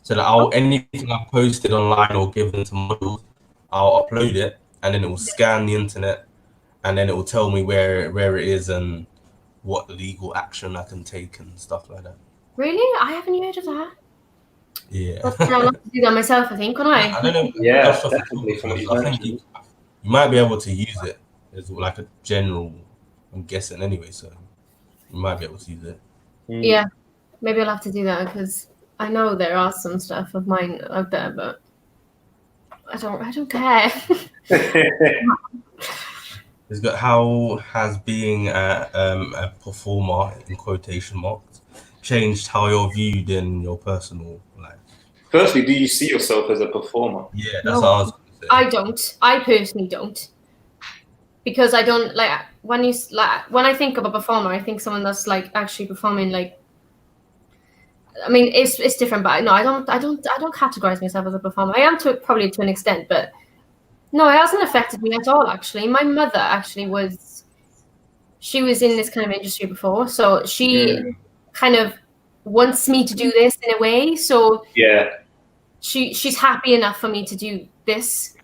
So that anything I've posted online or given to models, I'll upload it, and then it will scan the internet, and then it will tell me where it is and what legal action I can take and stuff like that. Really? I haven't heard of that. Yeah. I'll have to do that myself, I think, can't I? I don't know. Yeah, I think you might be able to use it as like a general, I'm guessing anyway, so you might be able to use it. Yeah, maybe I'll have to do that because I know there are some stuff of mine out there, but I don't care. It's got, how has being a performer in quotation marks changed how you're viewed in your personal life? Firstly, do you see yourself as a performer? Yeah, that's what I was going to say. I don't. I personally don't, because I don't like when I think of a performer, I think someone that's like actually performing like. I mean, it's different, but no, I don't categorize myself as a performer. I am probably to an extent, but no, it hasn't affected me at all. Actually, my mother actually was. she was in this kind of industry before, so she kind of wants me to do this in a way. So she's happy enough for me to do this,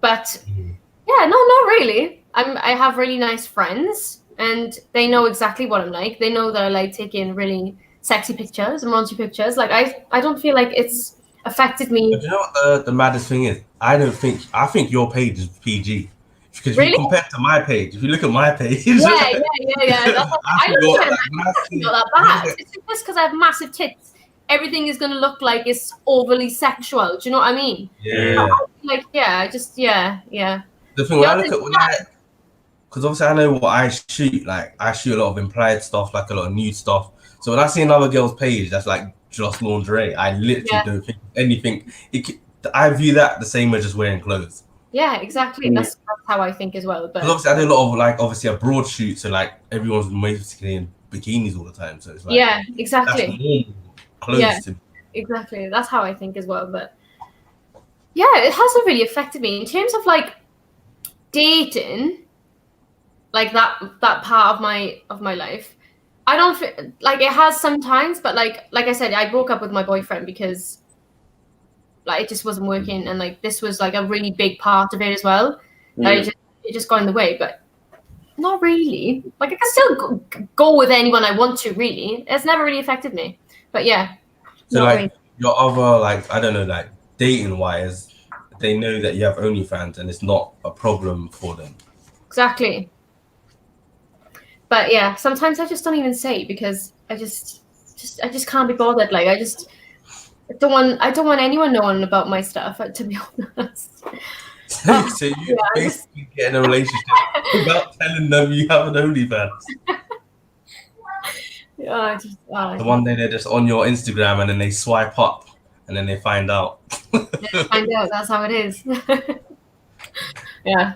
but yeah, no, not really. I have really nice friends, and they know exactly what I'm like. They know that I like taking really sexy pictures and raunchy pictures. Like I don't feel like it's affected me. But you know what the maddest thing is? I think your page is PG. Because if you compare to my page, if you look at my page, yeah. I don't find not that bad. It's just because I have massive tits. Everything is gonna look like it's overly sexual. Do you know what I mean? Yeah. Like yeah. The thing when I look at because obviously I know what I shoot. Like I shoot a lot of implied stuff, like a lot of nude stuff. So when I see another girl's page that's like just lingerie, I literally don't think anything. I view that the same as just wearing clothes. Yeah, exactly. That's how I think as well. But obviously, I do a lot of like obviously abroad shoots, so like everyone's basically in bikinis all the time. So it's like exactly. That's normal clothes to me. Exactly. That's how I think as well. But yeah, it hasn't really affected me in terms of like dating. Like that part of my life, I don't feel like it has sometimes, but like I said, I broke up with my boyfriend because like it just wasn't working, and like this was like a really big part of it as well. It just got in the way, but not really. Like I can still go with anyone I want to. Really, it's never really affected me. But yeah. So like really. Your other like I don't know like dating wise, they know that you have OnlyFans and it's not a problem for them. Exactly. But yeah, sometimes I just don't even say because I just can't be bothered. Like I don't want anyone knowing about my stuff, to be honest. So you basically get in a relationship without telling them you have an OnlyFans. So one day they're just on your Instagram and then they swipe up and then they find out. Find out, that's how it is. Yeah.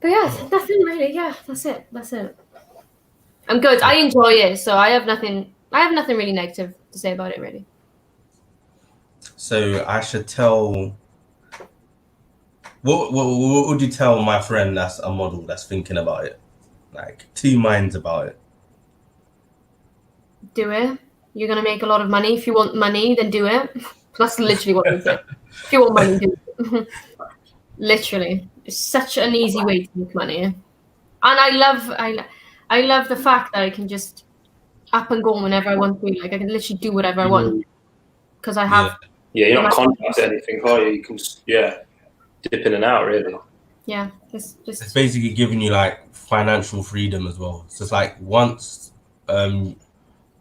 But yeah, nothing really. Yeah, that's it. I'm good. I enjoy it, so I have nothing really negative to say about it, really. So I should tell. What would you tell my friend that's a model that's thinking about it? Like 2 minds about it. Do it. You're gonna make a lot of money. If you want money, then do it. That's literally what I said. If you want money, do it. Literally, it's such an easy way to make money. And I love the fact that I can just up and go whenever I want to. Like I can literally do whatever I want because I have. Yeah, you're not contracted to anything, are you? You can dip in and out, really. Yeah, it's basically giving you like financial freedom as well. So it's like once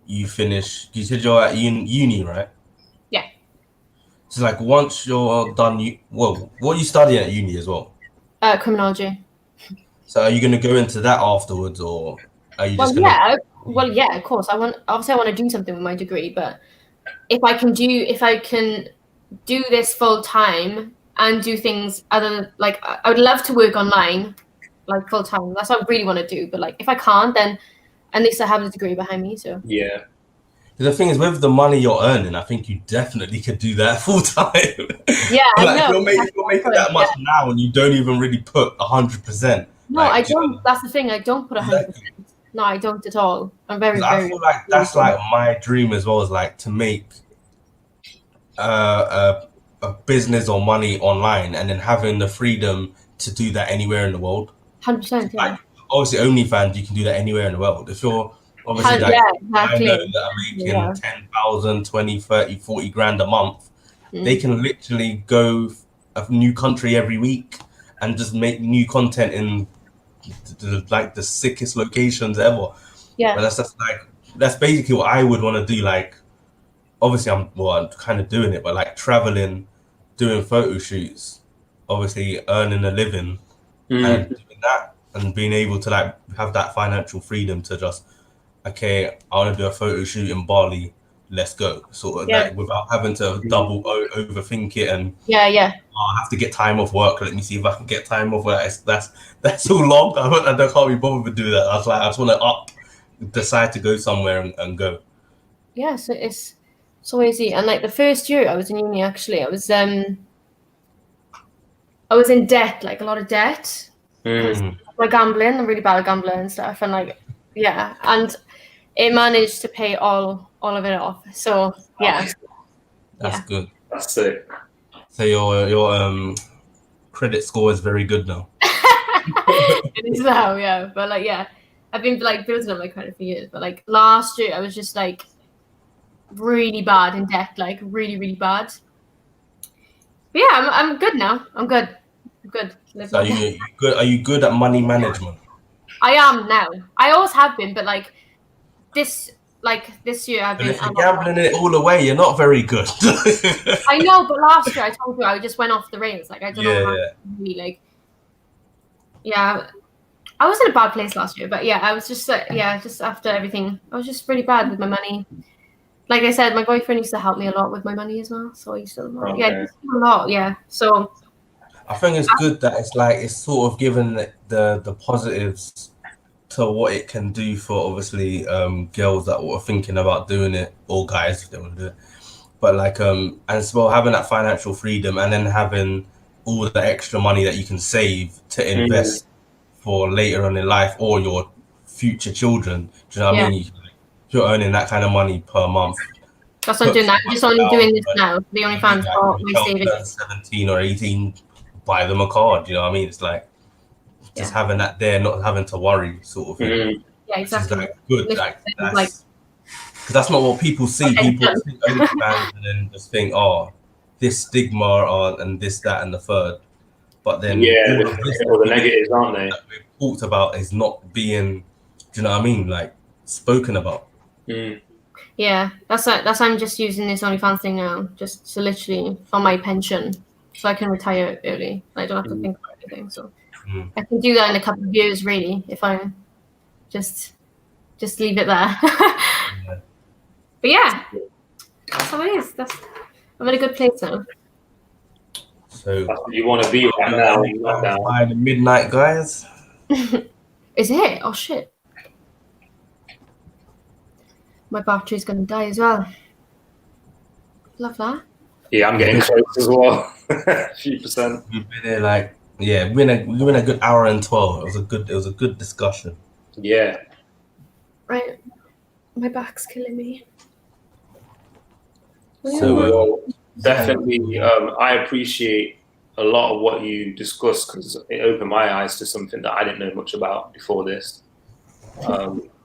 you finish, you said you're at uni, right? Yeah. So like once you're done, what are you studying at uni as well? Criminology. So are you going to go into that afterwards, or are you just Well, yeah, of course. I want to do something with my degree, but if I can do this full time and do things other like I would love to work online, like full time. That's what I really want to do. But like if I can't, then at least I have a degree behind me. So yeah. The thing is, with the money you're earning, I think you definitely could do that full time. Yeah, like I know. If you're making that much now and you don't even really put 100%. No, I don't. That's the thing. I don't put 100%. No, I don't at all. I'm very. I feel like that's like my dream as well, is like to make a business or money online and then having the freedom to do that anywhere in the world. 100%. Yeah. Like, obviously, OnlyFans, you can do that anywhere in the world. If you're obviously like, exactly. I know that I'm making 10,000, 20, 30, 40 grand a month. They can literally go a new country every week and just make new content in the sickest locations ever. Yeah. But that's basically what I would want to do. Like, obviously, I'm kind of doing it, but like traveling, doing photo shoots, obviously earning a living, and doing that, and being able to like have that financial freedom to just, okay, I want to do a photo shoot in Bali, let's go, sort of like without having to double overthink it and I have to get time off work. Let me see if I can get time off work. That's so long. I can't be bothered to do that. I just want to decide to go somewhere and go. Yeah, so it's so easy. And like the first year I was in uni, actually, I was in debt, like a lot of debt. I my gambling. I'm really bad at gambling and stuff, and like, yeah, and it managed to pay all of it off. So yeah, That's good. That's it. So your credit score is very good now. it is now, yeah. But like, yeah, I've been like building up my credit for years. But like last year, I was just like really bad in debt, like really bad. But yeah, I'm good now. I'm good. So are you good? Are you good at money management? I am now. I always have been, but like this year I've been. But if you're gambling it all away, you're not very good. I know, but last year I told you I just went off the rails. Like I don't know how to really like. Yeah, I was in a bad place last year, but yeah, I was just just after everything, I was just really bad with my money. Like I said, my boyfriend used to help me a lot with my money as well, so I used to a lot, yeah. So I think it's good that it's sort of given the positives to what it can do for obviously girls that were thinking about doing it, or guys if they want to do it. But like and as well having that financial freedom and then having all the extra money that you can save to invest for later on in life or your future children. Do you know what I mean? You're earning that kind of money per month. That's what I'm doing. I'm just only doing this now. The OnlyFans for my savings. 17 or 18, buy them a card. You know what I mean? It's like just having that there, not having to worry, sort of thing. Yeah, exactly. Which is like good. Because that's not what people see. People see OnlyFans and then just think, oh, this stigma and this, that, and the third. But then all the negatives, aren't they? That we've talked about is not being, do you know what I mean? Like spoken about. Yeah, that's why I'm just using this OnlyFans thing now, just to literally for my pension, so I can retire early. I don't have to think about anything. So I can do that in a couple of years, really, if I just leave it there. But yeah, that's how it is. I'm in a good place now. So you want to be right now by the midnight, guys. Is it? Oh shit! My battery's gonna die as well. Love that. Yeah, I'm getting close as well. A few percent. We've been here we've been a good hour and 12. It was a good discussion. Yeah. Right. My back's killing me. So definitely, I appreciate a lot of what you discussed because it opened my eyes to something that I didn't know much about before this.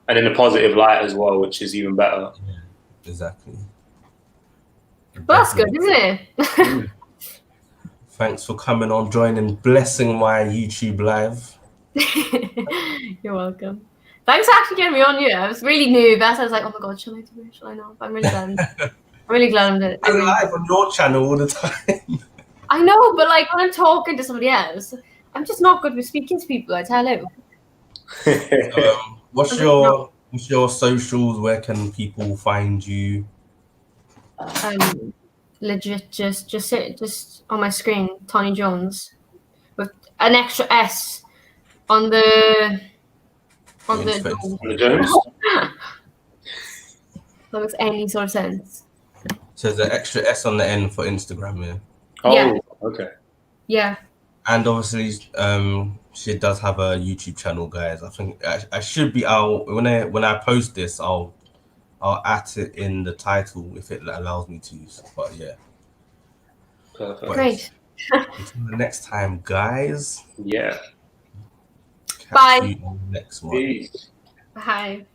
And in a positive light as well, which is even better. Yeah, exactly. Well, that's good, isn't it? Thanks for coming on, joining, blessing my YouTube live. You're welcome. Thanks for actually getting me on here. I was really nervous. I was like, oh my god, shall I do it? Shall I not? But I'm really glad. I'm really glad I'm doing it. I'm live on your channel all the time. I know, but like when I'm talking to somebody else, I'm just not good with speaking to people. I tell you. What's your socials? Where can people find you? Legit, just on my screen, Tony Jones, with an extra S on the Jones. That makes any sort of sense. So there's an extra S on the end for Instagram, yeah. Oh, yeah. Okay. Yeah. And obviously, she does have a YouTube channel, guys. I think I should be out when I post this. I'll add it in the title if it allows me to. But yeah. Perfect. Great. Until the next time, guys. Yeah. Catch you on the next one. Peace. Bye.